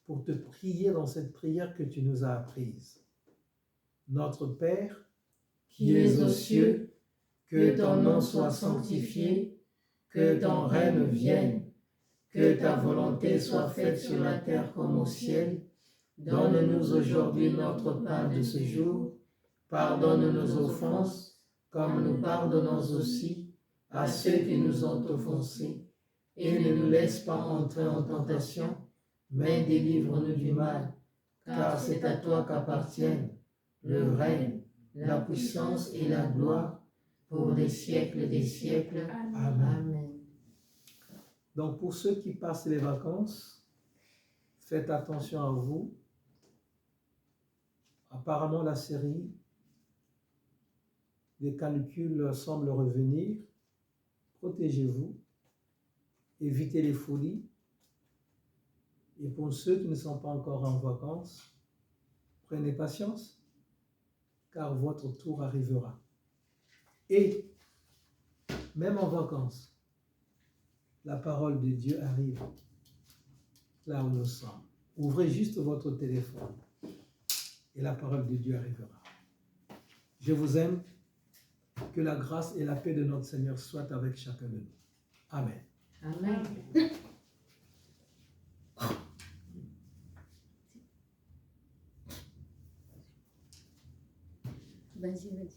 pour te prier dans cette prière que tu nous as apprise. Notre Père, qui es aux cieux, que ton nom soit sanctifié, que ton règne vienne, que ta volonté soit faite sur la terre comme au ciel. Donne-nous aujourd'hui notre pain de ce jour. Pardonne nos offenses, comme nous pardonnons aussi à ceux qui nous ont offensés. Et ne nous laisse pas entrer en tentation, mais délivre-nous du mal, car c'est à toi qu'appartiennent le règne, la puissance et la gloire pour des siècles des siècles. Amen. Amen. Donc pour ceux qui passent les vacances, faites attention à vous. Apparemment, la série des canicules semble revenir. Protégez-vous, évitez les folies. Et pour ceux qui ne sont pas encore en vacances, prenez patience, car votre tour arrivera. Et même en vacances, la parole de Dieu arrive là où nous sommes. Ouvrez juste votre téléphone et la parole de Dieu arrivera. Je vous aime. Que la grâce et la paix de notre Seigneur soient avec chacun de nous. Amen. Amen. Vas-y.